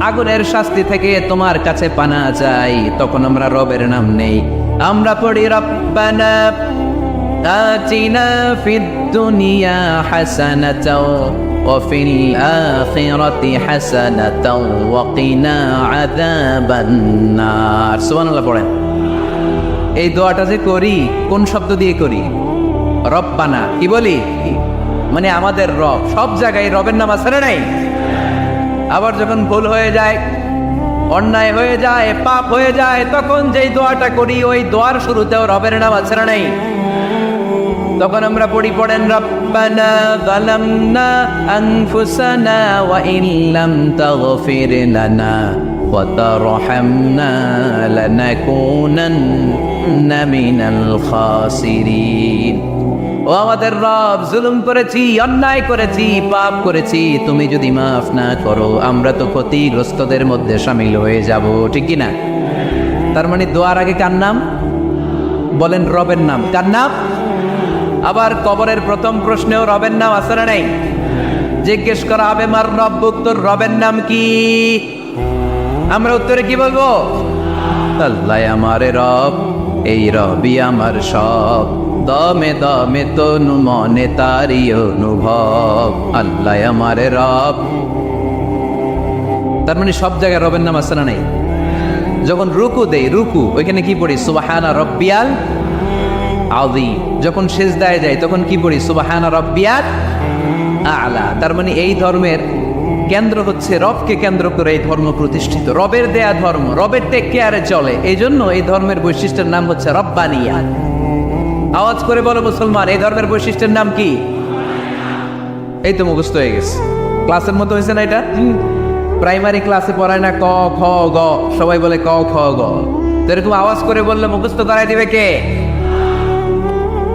আগুনের শাস্তি থেকে তোমার কাছে পানা চাই, তখন আমরা রবের নাম নেই। আমরা পড়ি রব্বানা আতিনা ফিদ দুনিয়া হাসানাতাও ওয়া ফিল আখিরাতি হাসানাতাও ওয়া কিনা আযাবান নার। সুবহানাল্লাহ পড়েন। এই দোয়াটা যে করি কোন শব্দ দিয়ে করি? রব্বানা। কি বলি? মানে আমাদের রব। সব জায়গায় রবের নাম আছে না নাই? আবার যখন ভুল হয়ে যায়, অন্যায় হয়ে যায়, পাপ হয়ে যায়, তখন যেই দোয়াটা করি ওই দোয়ার শুরুতেও রবের নাম আছে না নাই? তখন আমরা পড়েন রব্বানা যালামনা আনফুসানা ওয়া ইল্লাম তাগফির লানা ওয়া তারহামনা লানাকুনান্না মিনাল খাসিরিন। ও আমাদের রব, জুলুম করেছি, অন্যায় করেছি, পাপ করেছি, তুমি যদি মাফ না করো আমরা তো ক্ষতিগ্রস্তদের মধ্যে শামিল হয়ে যাব। ঠিক কি না? তার মানে দোয়ার আগে কার নাম? বলেন রবের নাম। কার নাম? আবার কবরের প্রথম প্রশ্নেও রবের নাম আছে না নাই? জিজ্ঞেস করা হবে মার রব্বুক, তোর রবের নাম কি? আমরা উত্তরে কি বলবো? আল্লাহ আমারে রব, এই রবি আমার সব, দমে দমে তনু মনে তারি অনুভব, আল্লাহ আমারে রব। তার মানে সব জায়গায় রবের নাম আছে না নাই? যখন রুকু দেই, রুকু ওইখানে কি পড়ি? সুবহানা রব্বিয়াল আযীম। যখন সিজদায় যাই তখন কি পড়ি? সুবহানা রব্বিয়াল আ'লা। তার মানে এই ধর্মের কেন্দ্র হচ্ছে রবকে কেন্দ্র করে এই ধর্ম প্রতিষ্ঠিত। রবের দেয়া ধর্ম, রবের টেক কেয়ারে চলে। এই জন্য এই ধর্মের বৈশিষ্ট্যের নাম হচ্ছে রব্বানিয়া। আওয়াজ করে বলো মুসলমান, এই ধর্মের বৈশিষ্ট্যের নাম কি? এই তো মুখস্থ হয়ে গেছে। ক্লাসের মতো হয়েছে না এটা? প্রাইমারি ক্লাসে পড়ায় না ক খ গ, সবাই বলে ক খ গ। তো এরকম আওয়াজ করে বললে মুখস্থ করাই দিবে কে?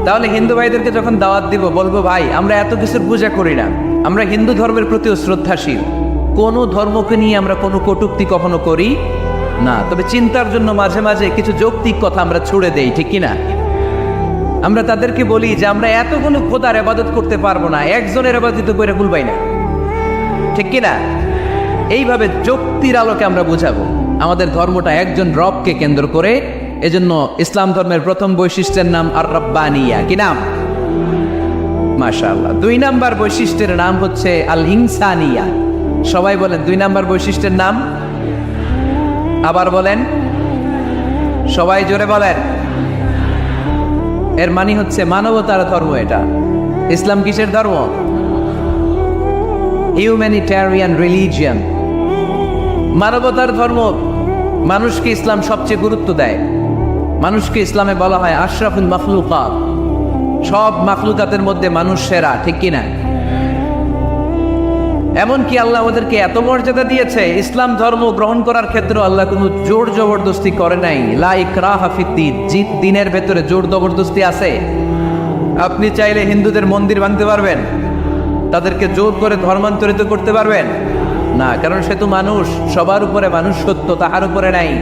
তাহলে হিন্দু ভাইদেরকে যখন দাওয়াত দিব বলবো, ভাই আমরা এত কিছুর পূজা করি না, আমরা হিন্দু ধর্মের প্রতিও শ্রদ্ধাশীল, কোনো ধর্মকে নিয়ে আমরা কোনো কটূক্তি কখনো করি না, তবে চিন্তার জন্য মাঝে মাঝে কিছু যৌক্তিক কথা আমরা ছুড়ে দেই, ঠিক কিনা? আমরা তাদেরকে বলি যে আমরা এতগুলো খোদার ইবাদত করতে পারবো না, একজনের ইবাদত করে ভুলবাই না, ঠিক কিনা? এইভাবে যুক্তির আলোকে আমরা বুঝাবো আমাদের ধর্মটা একজন রবকে কেন্দ্র করে। এজন্য ইসলাম ধর্মের প্রথম বৈশিষ্ট্যের নাম আর রব্বানিয়া। কি নাম? মাশাআল্লাহ। 2 নাম্বার বৈশিষ্ট্যের নাম হচ্ছে আল ইনসানিয়া। সবাই বলেন 2 নাম্বার বৈশিষ্ট্যের নাম, আবার বলেন, সবাই জোরে বলেন। এর মানে হচ্ছে মানবতার ধর্ম। এটা ইসলাম কিসের ধর্ম? হিউম্যানিটেরিয়ান রিলিজিয়ান, মানবতার ধর্ম। মানুষকে ইসলাম সবচেয়ে গুরুত্ব দেয়। মানুষকে ইসলামে বলা হয় আশরাফুল মাখলুকাত, সব মাখলুকাতের মধ্যে মানুষ সেরা, ঠিক কিনা? এমনকি আল্লাহ আমাদেরকে এত মর্যাদা দিয়েছে, ইসলাম ধর্ম গ্রহণ করার ক্ষেত্রে আল্লাহ কোনো জোর জবরদস্তি করে নাই। লা ইকরাহা ফিদ্দীন, দিনের ভেতরে জোর জবরদস্তি আছে? আপনি চাইলে হিন্দুদের মন্দির ভাঙতে পারবেন, তাদেরকে জোর করে ধর্মান্তরিত করতে পারবেন না, কারণ সে তো মানুষ, সবার উপরে মানুষ সত্য, তাহার উপরে নাই।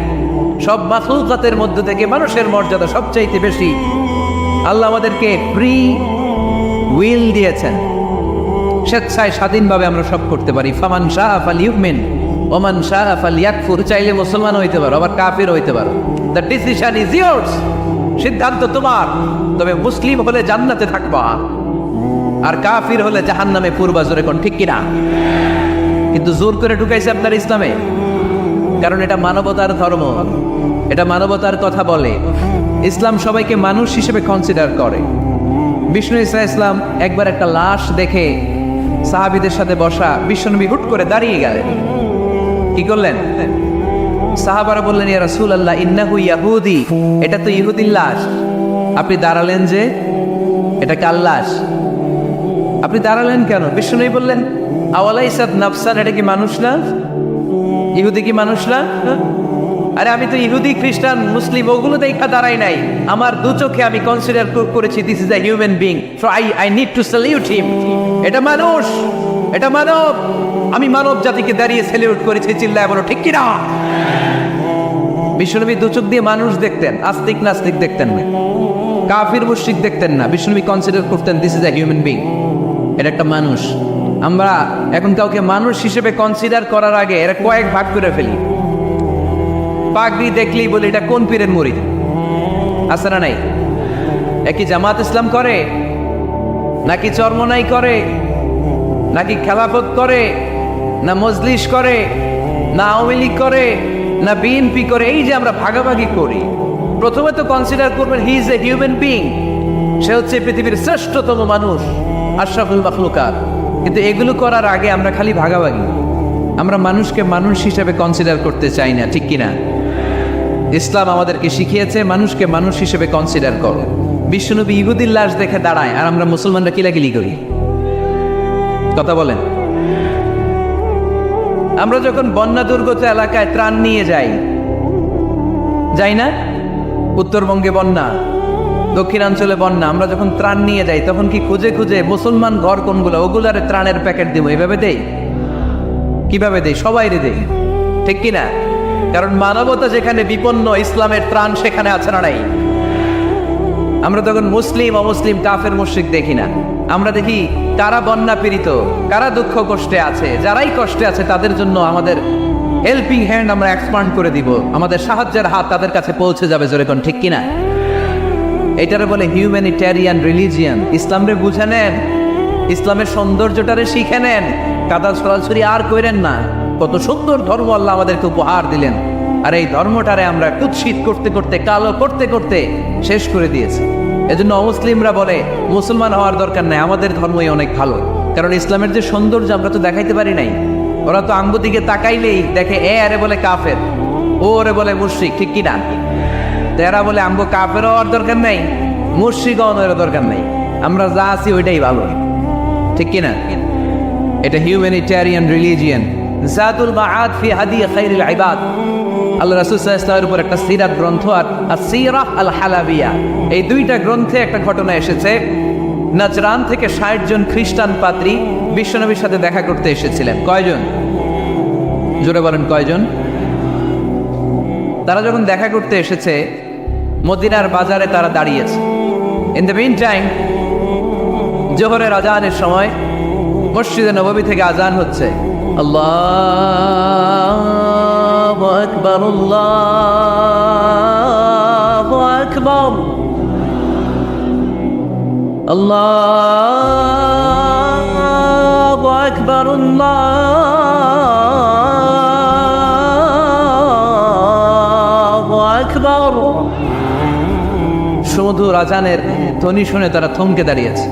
সব মাখলুকাতের মধ্য থেকে মানুষের মর্যাদা সবচাইতে বেশি। আল্লাহ আমাদেরকে ফ্রি উইল দিয়েছেন, স্বেচ্ছায় স্বাধীনভাবে আমরা সব করতে পারি। ফামান শাআ ফালিউমিন ওয়া মান শাআ ফালিয়াকফুর। চাইলে মুসলমান হইতে পারো, আবার কাফির হইতে পারো। দ্য ডিসিশন ইজ ইয়ার্স, সিদ্ধান্ত তোমার। তবে মুসলিম হলে জান্নাতে থাকবা, আর কাফির হলে জাহান্নামে পূর্বা। জোরে কোন ঠিক কিনা? কিন্তু জোর করে ঢুকাইছে আপনার ইসলামে, কারণ এটা মানবতার ধর্ম, এটা মানবতার কথা বলে। ইসলাম সবাইকে মানুষ হিসেবে কনসিডার করে। বিষ্ণু ইসা ইসলাম একবার একটা লাশ দেখে সাহাবীদের সাথে বসা, বিশ্বনবী হুট করে দাঁড়িয়ে গেলেন। কি করলেন? সাহাবারা বললেন, ইয়া রাসূলুল্লাহ ইন্নাহু ইয়াহুদি, এটা তো ইহুদির লাশ। আপনি দাঁড়ালেন যে, এটা কার লাশ? আপনি দাঁড়ালেন কেন? বিশ্বনবী বললেন, আওয়ালাইসাত নাফসান, এটা কি মানুষ না? ইহুদি কি মানুষ না? আরে আমি তো ইহুদি, খ্রিস্টান, মুসলিম ওগুলো দেখা দাঁড়াই নাই, আমার দু চোখে আমি কনসিডার করেছি this is a human being, so I need to salute হিম। এটা মানুষ, এটা মানব, আমি মানব জাতিকে দাঁড়িয়ে স্যালিউট করেছি। চিল্লায় বলো ঠিক কিনা? বিশ্বনবী দু চোখ দিয়ে মানুষ দেখতেন, আস্তিক নাস্তিক দেখতেন না, কাফির মুশরিক দেখতেন না। বিশ্বনবী কনসিডার করতেন this is a human being, এটা একটা মানুষ। আমরা এখন কাউকে মানুষ হিসেবে কনসিডার করার আগে এরা কয়েক ভাগ করে ফেলি। পাগড়ি দেখলেই বলি এটা কোন পীরের মুরিদ, আছে না নাই? একই জামাত ইসলাম করে, নাকি চরমনাই করে, নাকি খেলাফত করে, না মজলিস করে, না আওয়ামী লীগ করে, না বিএনপি করে? এই যে আমরা ভাগাভাগি করি, প্রথমে তো কনসিডার করবেন he is a human being, সে হচ্ছে পৃথিবীর শ্রেষ্ঠতম মানুষ, আশরাফুল মাখলুকাত। কিন্তু এগুলো করার আগে আমরা খালি ভাগাভাগি, আমরা মানুষকে মানুষ হিসেবে কনসিডার করতে চাই না, ঠিক কিনা? ইসলাম আমাদেরকে শিখিয়েছে মানুষকে মানুষ হিসেবে কনসিডার করো। বিশ্বনবী ইহুদির লাশ দেখে দাঁড়ায়, আর আমরা মুসলমানরা কিলাকিলি করি। কথা বলেন। আমরা যখন বন্যা দুর্গত এলাকায় ত্রাণ নিয়ে যাই না? উত্তরবঙ্গে বন্যা, দক্ষিণাঞ্চলে বন্যা, আমরা যখন ত্রাণ নিয়ে যাই তখন কি খুঁজে খুঁজে মুসলমান ঘর কোনগুলো, ওগুলারে ত্রাণের প্যাকেট দিব, এভাবে দেই? কিভাবে দেই? সবাইরে দেই, ঠিক কিনা? কারণ মানবতা যেখানে বিপন্ন, ইসলামের ত্রাণ সেখানে আছে না নাই? আমরা তখন মুসলিম অমুসলিম কাফের মুশরিক দেখি না, আমরা দেখি কারা বন্যা পীড়িত, কারা দুঃখ কষ্টে আছে। যারাই কষ্টে আছে তাদের জন্য আমাদের হেল্পিং হ্যান্ড আমরা এক্সপান্ড করে দিব, আমাদের সাহায্যের হাত তাদের কাছে পৌঁছে যাবে। জোরে কোন ঠিক কিনা? এটারে বলে হিউম্যানিটেরিয়ান রিলিজিয়ান। ইসলামরে বুঝে নেন, ইসলামের সৌন্দর্যটারে শিখে নেন, কাদা ছড়াছড়ি আর করেন না। কত সুন্দর ধর্ম আল্লাহ আমাদেরকে উপহার দিলেন, আর এই ধর্মটারে আমরা কুৎসিত করতে করতে, কালো করতে করতে শেষ করে দিয়েছি। এজন্য অমুসলিমরা বলে মুসলমান হওয়ার দরকার নাই, আমাদের ধর্মই অনেক ভালো। কারণ ইসলামের যে সৌন্দর্য আমরা তো দেখাইতে পারি নাই। ওরা তো আঙ্গু দিকে তাকাইলেই দেখে এ আরে বলে কাফের, ও ওরে বলে মুশরিক, ঠিক কিনা? এরা বলে আমগো কাফের হওয়ার দরকার নাই, মুশরিক হওয়ার দরকার নাই, আমরা যা আছি ওইটাই ভালো, ঠিক কিনা? এটা হিউম্যানিটেরিয়ান রিলিজিয়ান। জাতুল মাআদ ফি হাদি খায়রিল ইবাদ। আল্লাহ রাসূল সাল্লাল্লাহু আলাইহি ওয়াসাল্লামের উপর একটা সিরাত গ্রন্থ আর আসিরাহ আল হালাবিয়া, এই দুইটা গ্রন্থে একটা ঘটনা এসেছে। নাজরান থেকে 60 জন খ্রিস্টান পাদ্রী বিশ্বনবীর সাথে দেখা করতে এসেছিলেন। কয়জন? জোরে বলেন কয়জন? তারা যখন দেখা করতে এসেছে, মদিনার বাজারে তারা দাঁড়িয়েছে। ইন দ্য মিন টাইম জোহরের আজানের সময় মসজিদে নববী থেকে আজান হচ্ছে। আল্লাহু আকবার, আল্লাহু আকবার, আল্লাহু আকবার, আল্লাহু আকবার। সুমধুর আজানের ধ্বনি শুনে তারা থমকে দাঁড়িয়েছে।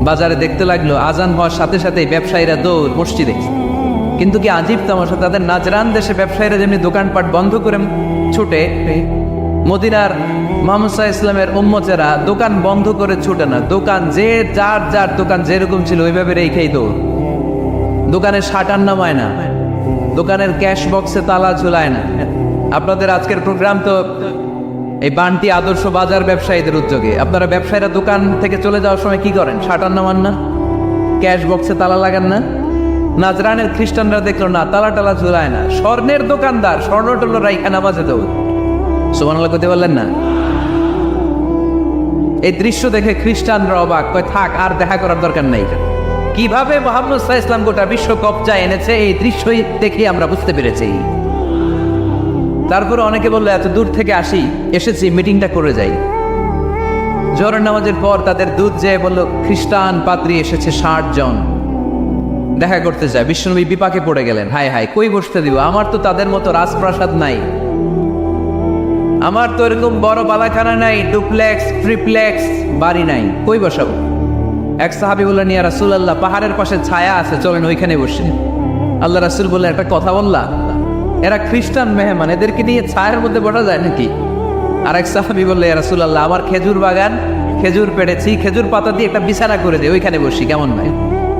বাজারে দেখতে লাগলো আজান হওয়ার সাথে সাথেই ব্যবসায়ীরা দৌড় মসজিদে। কিন্তু কি আজীব তামাশা, তাদের নাজরান দেশে ব্যবসায়ীরা যেমনি দোকানপাট বন্ধ করে ছুটে, মদিনার মুহাম্মদ সাল্লাল্লাহু আলাইহি ওয়াসাল্লামের উম্মতেরা দোকান বন্ধ করে ছুটে না। দোকান যে যার যার দোকান যেরকম ছিল ওইভাবে রেখেই দৌড়। দোকানের শাটার নামায় না, দোকানের ক্যাশ বক্সে তালা ঝুলায় না। আপনাদের আজকের প্রোগ্রাম তো এই বান্টি আদর্শ বাজার ব্যবসায়ীদের উদ্যোগে। আপনারা ব্যবসায়ীরা দোকান থেকে চলে যাওয়ার সময় কি করেন? শাটার নামান না, ক্যাশ বক্সে তালা লাগান না। নাজরানের খ্রিস্টানরা দেখলো না, তালা টালা ঝুলায় না। স্বর্ণের দোকানদার স্বর্ণ টল্ল রাইখা নামাজে দৌড়। সুবহানাল্লাহ কইতে বললেন না? এই দৃশ্য দেখে খ্রিস্টানরা অবাক, কয় থাক আর দেখা করার দরকার নাই। কিভাবে মুহাম্মদ সাল্লাল্লাহু আলাইহি ওয়াসাল্লাম গোটা বিশ্ব কবজায় এনেছে এই দৃশ্যই দেখে আমরা বুঝতে পেরেছি। তারপরে অনেকে বললো এত দূর থেকে এসেছি মিটিংটা করে যাই। জোহরের নামাজের পর তাদের দুধ যেয়ে বললো খ্রিস্টান পাদ্রী এসেছে 60 জন দেখা করতে যায়। বিশ্বনবী বিপাকে পড়ে গেলেন, হায় হায় কই বসতে দিব, আমার তো তাদের মতো রাজপ্রাসাদ নাই, আমার তো এরকম বড় বালাখানা নাই, ডুপ্লেক্স ট্রিপ্লেক্স বাড়ি নাই, কই বসাবো? এক সাহাবী বললেন, ইয়া রাসূলুল্লাহ পাহাড়ের পাশে ছায়া আছে, চলেন ওইখানে বসে। আল্লাহ রাসূল বললেন, একটা কথা বললা, এরা খ্রিস্টান মেহমান, এদেরকে নিয়ে ছায়ার মধ্যে বসা যায় নাকি? আর এক সাহাবী বললেন, ইয়া রাসূলুল্লাহ আমার খেজুর বাগান, খেজুর পেড়েছি, খেজুর পাতা দিয়ে একটা বিছানা করে দে, ওইখানে বসি, কেমন নয়?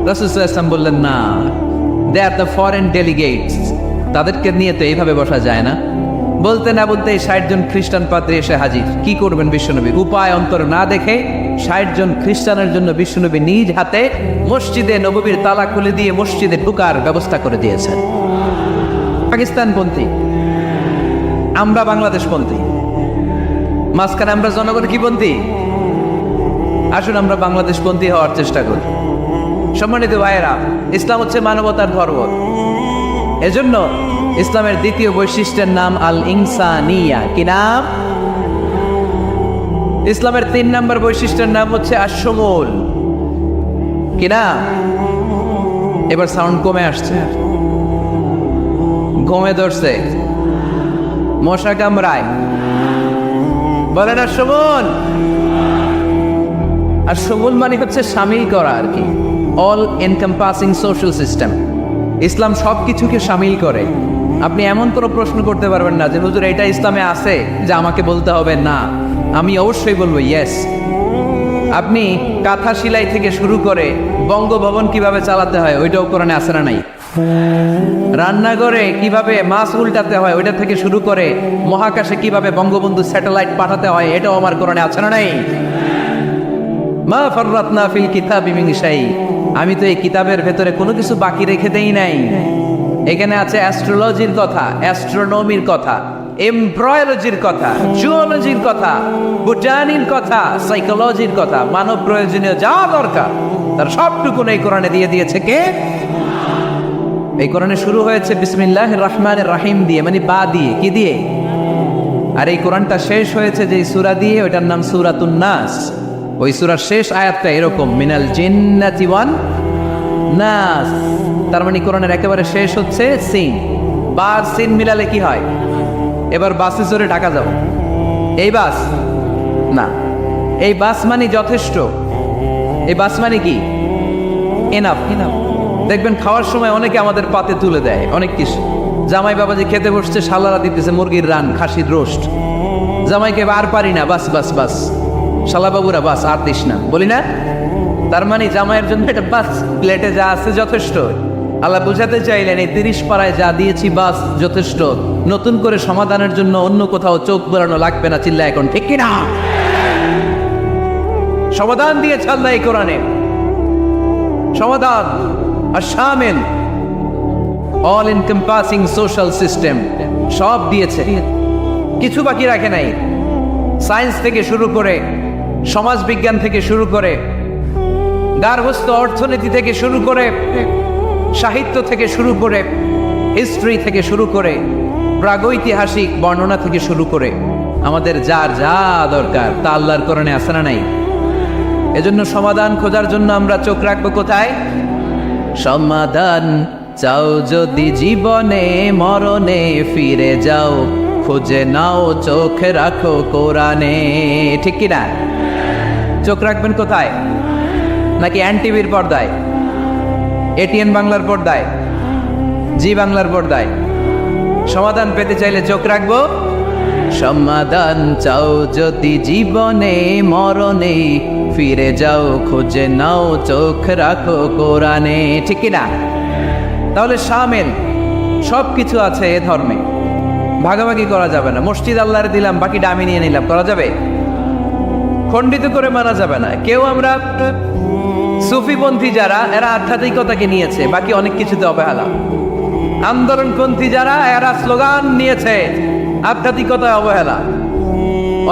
রাসূল সাল্লাল্লাহু আলাইহি ওয়াসাল্লাম বললেন, না, দে আর দ্য ফরেন ডেলিগেটস, তাদেরকে নিয়ে তো এইভাবে বসা যায় না। বলতে না বলতে 60 জন খ্রিস্টান পাদ্রী এসে হাজির। কি করবেন বিশ্বনবী? উপায় অন্তর না দেখে 60 জন খ্রিস্টানের জন্য বিশ্বনবী নিজ হাতে মসজিদে নববীর তালা খুলে দিয়ে মসজিদে ঢোকার ব্যবস্থা করে দিয়েছেন। পাকিস্তানপন্থী, আমরা বাংলাদেশপন্থী, মাঝখানে আমরা জনগণ কি পন্থী? আসুন আমরা বাংলাদেশপন্থী হওয়ার চেষ্টা করি। সম্মানিত ভাইয়েরা, ইসলাম হচ্ছে মানবতার ধর্ম। এজন্য ইসলামের দ্বিতীয় বৈশিষ্ট্যের নাম আল ইনসানিয়া। কি নাম? ইসলামের 3 নম্বর বৈশিষ্ট্যের নাম হচ্ছে আশ-শুমুল। কি নাম? এবার সাউন্ড কমে আসছে, ঘুমে ধরছে, মশা কামড়ায়, বলেন আশ-শুমুল। আশ-শুমুল মানে হচ্ছে শামিল করা আর কি, অল এনকম্পাসিং সোশ্যাল সিস্টেম। ইসলাম সব কিছুকে শামিল করে। আপনি এমন কোনো প্রশ্ন করতে পারবেন না যে হুজুর এটা ইসলামে আছে যে আমাকে বলতে হবে না, আমি অবশ্যই বলবো ইয়েস। আপনি কাঁথা সেলাই থেকে শুরু করে বঙ্গভবন কিভাবে চালাতে হয় ওইটাও কোরআনে আছে না নাই? রান্নাঘরে কিভাবে মাছ উল্টাতে হয় ওইটা থেকে শুরু করে মহাকাশে কিভাবে বঙ্গবন্ধু স্যাটেলাইট পাঠাতে হয় এটাও আমার কোরআনে আছে না নাই? মা ফাররাতনা ফিল কিতাবি মিন শাই, আমি তো এই কিতাবের ভেতরে কোনো কিছু বাকি রেখে দেই নাই। এখানে আছে অ্যাস্ট্রোলজির কথা, অ্যাস্ট্রোনমির কথা, এমব্রয়োলজির কথা, জুওলজির কথা, বোটানির কথা, সাইকোলজির কথা, মানব প্রয়োজনীয় যা দরকার তার সবটুকু এই কোরআনে দিয়ে দিয়েছে কে? এই কোরআনে শুরু হয়েছে বিসমিল্লাহির রহমানির রহিম দিয়ে, মানে বা দিয়ে, কি দিয়ে? আর এই কোরআনটা শেষ হয়েছে যে সূরা দিয়ে, ওইটার নাম সূরাতুন নাস। ওই সূরার শেষ আয়াতটা এরকম, মিনাল জিন্নাতি ওয়ান নাস। তার মানে কোরআনের একেবারে শেষ হচ্ছে সিন। বার সিন মিলালে কি হয়? এবার বাসে চড়ে ঢাকা যাব, এই বাস না, এই বাস মানে যথেষ্ট, এই বাস মানে কি? এনাফ। দেখবেন খাওয়ার সময় অনেকে আমাদের পাতে তুলে দেয় অনেক কিছু। জামাই বাবাজি খেতে বসছে, শালারা দিতেছে মুরগির রান, খাসির রোস্ট। জামাইকে আর পারি না, বাস বাস বাস, শালা বাবুরা বাস আর দিস না, বলি না? তার মানে জামাইয়ের জন্য এটা বাস, প্লেটে যা আছে যথেষ্ট। আল্লাহ বুঝাতে চাইলেন এই 30 পারায় যা দিয়েছি বাস যথেষ্ট, নতুন করে সমাধানের জন্য অন্য কোথাও চোখ বোলানো লাগবে না। চিল্লা এখন ঠিক কিনা? সমাধান দিয়েছে আল্লাহ এই কোরআনে, সমাধান আর শামিল, অল এনকম্পাসিং সোশ্যাল সিস্টেম সব দিয়েছে, কিছু বাকি রাখে নাই। সায়েন্স থেকে শুরু করে, সমাজ বিজ্ঞান থেকে শুরু করে, গার্হস্থ্য অর্থনীতি থেকে শুরু করে, সাহিত্য থেকে শুরু করে, হিস্ট্রি থেকে শুরু করে, প্রাগৈতিহাসিক বর্ণনা থেকে শুরু করে, আমাদের যার যা দরকার তা আল্লাহর কোরআনে আছে না নাই? এজন্য সমাধান খোঁজার জন্য আমরা চোখ রাখবো কোথায়? সমাধান চাও যদি জীবনে মরণে ফিরে যাও, খুঁজে নাও চোখ রাখো কোরআনে। ঠিক কিনা? চোখ রাখবেন কোথায়? নাকি এনটিভির পর্দায়, এটিএন বাংলার পর্দায়, জি বাংলার পর্দায়? সমাধান পেতে চাইলে চোখ রাখবো। সমাধান চাও যদি জীবনে মরণে ফিরে যাও, খুঁজে নাও চোখ রাখো কোরআনে। ঠিক কিনা? তাহলে শামিল সব কিছু আছে এ ধর্মে, ভাগাভাগি করা যাবে না। মসজিদ আল্লাহরে দিলাম, বাকিটা আমি নিয়ে নিলাম, করা যাবে? খণ্ডিত করে মানা যাবে না। কেউ আমরা সুফিপন্থী যারা, এরা আধ্যাত্মিকতাকে নিয়েছে, বাকি অনেক কিছুতে অবহেলা। আন্দোলনপন্থী যারা, এরা স্লোগান নিয়েছে, আধ্যাত্মিকতায় অবহেলা।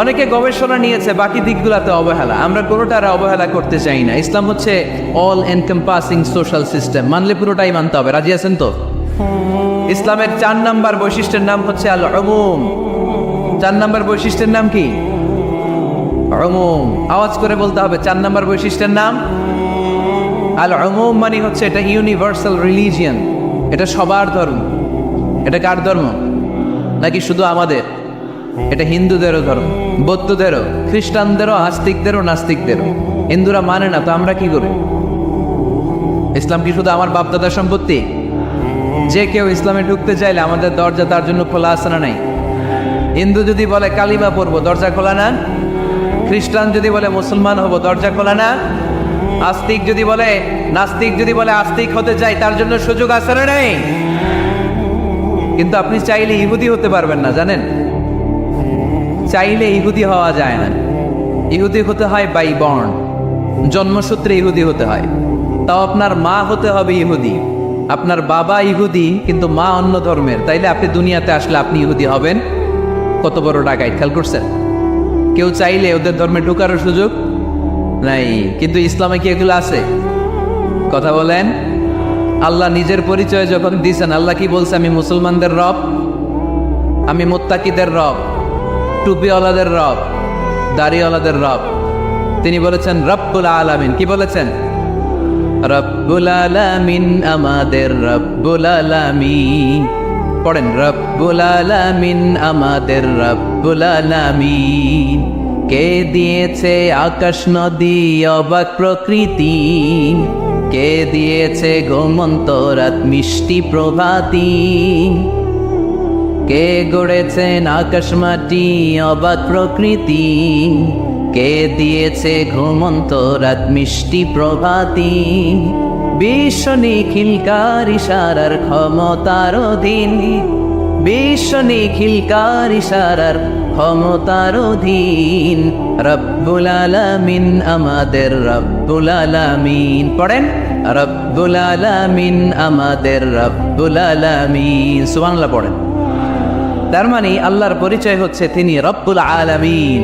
অনেকে গবেষণা নিয়েছে, বাকি দিকগুলোতে অবহেলা। আমরা কোনোটার অবহেলা করতে চাই না। ইসলাম হচ্ছে অল এনকম্পাসিং সোশ্যাল সিস্টেম, মানলে পুরোটাই মানতে হবে। রাজি আছেন তো? ইসলামের 4 নাম্বার বৈশিষ্ট্যের নাম হচ্ছে আল উমুম। 4 নাম্বার বৈশিষ্ট্যের নাম কি? উমুম। আওয়াজ করে বলতে হবে, 4 নাম্বার বৈশিষ্ট্যের নাম আল উমুম। মানে হচ্ছে এটা ইউনিভার্সাল রিলিজিয়ন, এটা সবার ধর্ম। এটা কার ধর্ম? নাকি শুধু আমাদের? এটা হিন্দুদেরও ধর্ম, বৌদ্ধদেরও, খ্রিস্টানদেরও, আস্তিকদেরও, নাস্তিকদেরও। হিন্দুরা মানে না তো আমরা কি করি? ইসলাম কি শুধু আমার বাপদাদার সম্পত্তি? যে কেউ ইসলামে ঢুকতে চাইলে আমাদের দরজা তার জন্য খোলা আছে না নাই? হিন্দু যদি বলে কালিমা পড়বো, দরজা খোলা না? খ্রিস্টান যদি বলে মুসলমান হব, দরজা খোলা না? আস্তিক যদি বলে, নাস্তিক যদি বলে আস্তিক হতে চাই, তার জন্য সুযোগ আছে না নাই? কিন্তু আপনি চাইলে ইহুদি হতে পারবেন না, জানেন? চাইলে ইহুদি হওয়া যায় না। ইহুদি হতে হয় বাই বর্ন, জন্মসূত্রে ইহুদি হতে হয়। তাও আপনার মা হতে হবে ইহুদি। আপনার বাবা ইহুদি কিন্তু মা অন্য ধর্মের, তাইলে আপনি দুনিয়াতে আসলে আপনি ইহুদি হবেন। কত বড় ডাকাইত, খেয়াল করছেন? কেউ চাইলে ওদের ধর্মে ঢোকারও সুযোগ নাই। কিন্তু ইসলামে কি এগুলো আছে? কথা বলেন। আল্লাহ নিজের পরিচয় যখন দিয়েছেন, আল্লাহ কি বলছে? আমি মুসলমানদের রব, আমি মুত্তাকিদের রব, টুপিওয়ালাদের রব, দাড়িওয়ালাদের রব। তিনি বলেছেন রব্বুল আলামিন। কি বলেছেন? রব্বুল আলামিন, আমাদের রব্বুল আলামিন। পড়েন, রব্বুল আলামিন, আমাদের রব্বুল আলামিন। কে দিয়েছে আকাশ নদী অবাক প্রকৃতি, কে দিয়েছে ঘুমন্ত রাত মিষ্টি প্রভাতী, কে গড়েছেন আকাশ মাটি অবাক প্রকৃতি, কে দিয়েছে ঘুমন্ত রাত মিষ্টি প্রভাতী। বিশ্ব নিখিলকার ইশারার ক্ষমতার অধীন, বিশ্ব নিখিলকার ইশারার ক্ষমতার অধীন। রব্বুল আলামিন, আমাদের রব্বুল আলামিন। পড়েন, রব্বুল আলামিন, আমাদের রব্বুল আলামিন। সুবহানাল্লাহ পড়েন। তার মানে আল্লাহর পরিচয় হচ্ছে তিনি রব্বুল আলামিন।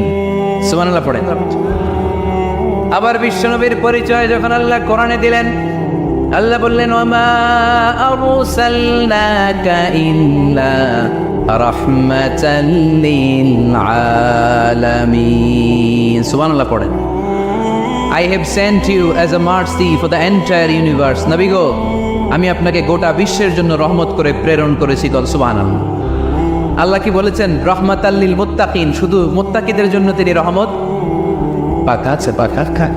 সুবহানাল্লাহ পড়েন। আবার বিশ্বনবীর পরিচয় যখন আল্লাহ কোরআনে দিলেন, আল্লাহ বললেন ওয়ামা আরসালনাকা ইল্লা রাহমাতাল লিল আলামিন। সুবহানাল্লাহ পড়েন। I have sent you as a mercy for the entire universe. নবী গো, আমি আপনাকে গোটা বিশ্বের জন্য রহমত করে প্রেরণ করেছি। সুবহানাল্লাহ। আল্লাহ কি বলেছেন? রহমাতাল লিল মুত্তাকিন, শুধু মুত্তাকিদের জন্য তিনি রহমত। পাখা আছে, পাখা খা।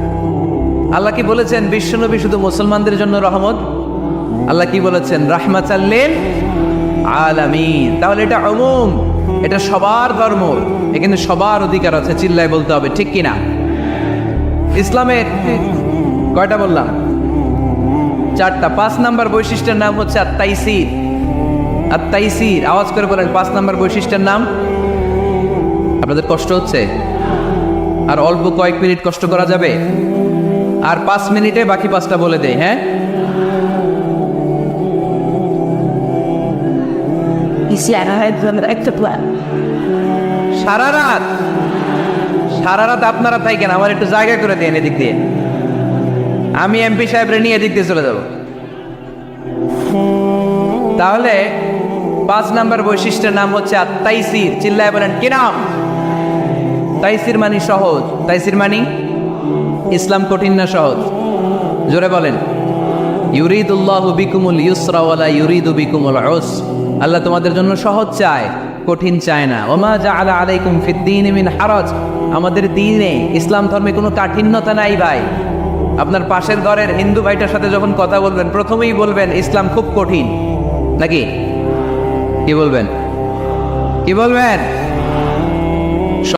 আল্লাহ কি বলেছেন? বিশ্বনবী শুধু মুসলমানদের জন্য রহমত। আল্লাহ কি বলেছেন? রাহমাতাল লিল আলামিন। তাহলে এটা উমুম, এটা সবার ধর্ম, এখানে সবার অধিকার আছে। চিল্লায় বলতে হবে, ঠিক কিনা? ইসলামের কয়টা বললাম? 4টা। 5 নাম্বার বৈশিষ্ট্যের নাম হচ্ছে আত-তাইসির। আত-তাইসির, আওয়াজ করে বলেন 5 নাম্বার বৈশিষ্ট্যের নাম। আপনাদের কষ্ট হচ্ছে? আর অল্প কয়েক মিনিট কষ্ট করা যাবে? আর 5 মিনিটে বাকি 5টা বলে দেই, হ্যাঁ? সারা রাত আপনারা থাকেন, আমার একটু জায়গা করে দেন এদিক দিয়ে। আমি এমপি সাহেবরে নিয়ে এদিক দিয়ে চলে যাব। তাহলে 5 নাম্বার বৈশিষ্ট্যের নাম হচ্ছে আত-তাইসির। চিল্লায় বলেন কি নাম? তাইসির মানি সহজ। তাইসির মানি ইসলাম কঠিন না সহজ? জোরে বলেন। ইউরিদুল্লাহু বিকুমুল ইউসরা ওয়ালা ইউরিদু বিকুমুল উসর। আল্লাহ তোমাদের জন্য সহজ চায়, কঠিন চায় না। ওমা জাআলা আলাইকুম ফিদ-দীনি মিন হারাজ। আমাদের দ্বীনে, ইসলাম ধর্মে কোনো কাঠিন্যতা নাই ভাই। আপনার পাশের ঘরের হিন্দু ভাইটার সাথে যখন কথা বলবেন, প্রথমেই বলবেন ইসলাম খুব কঠিন, নাকি? কি বলবেন? কি বলবেন?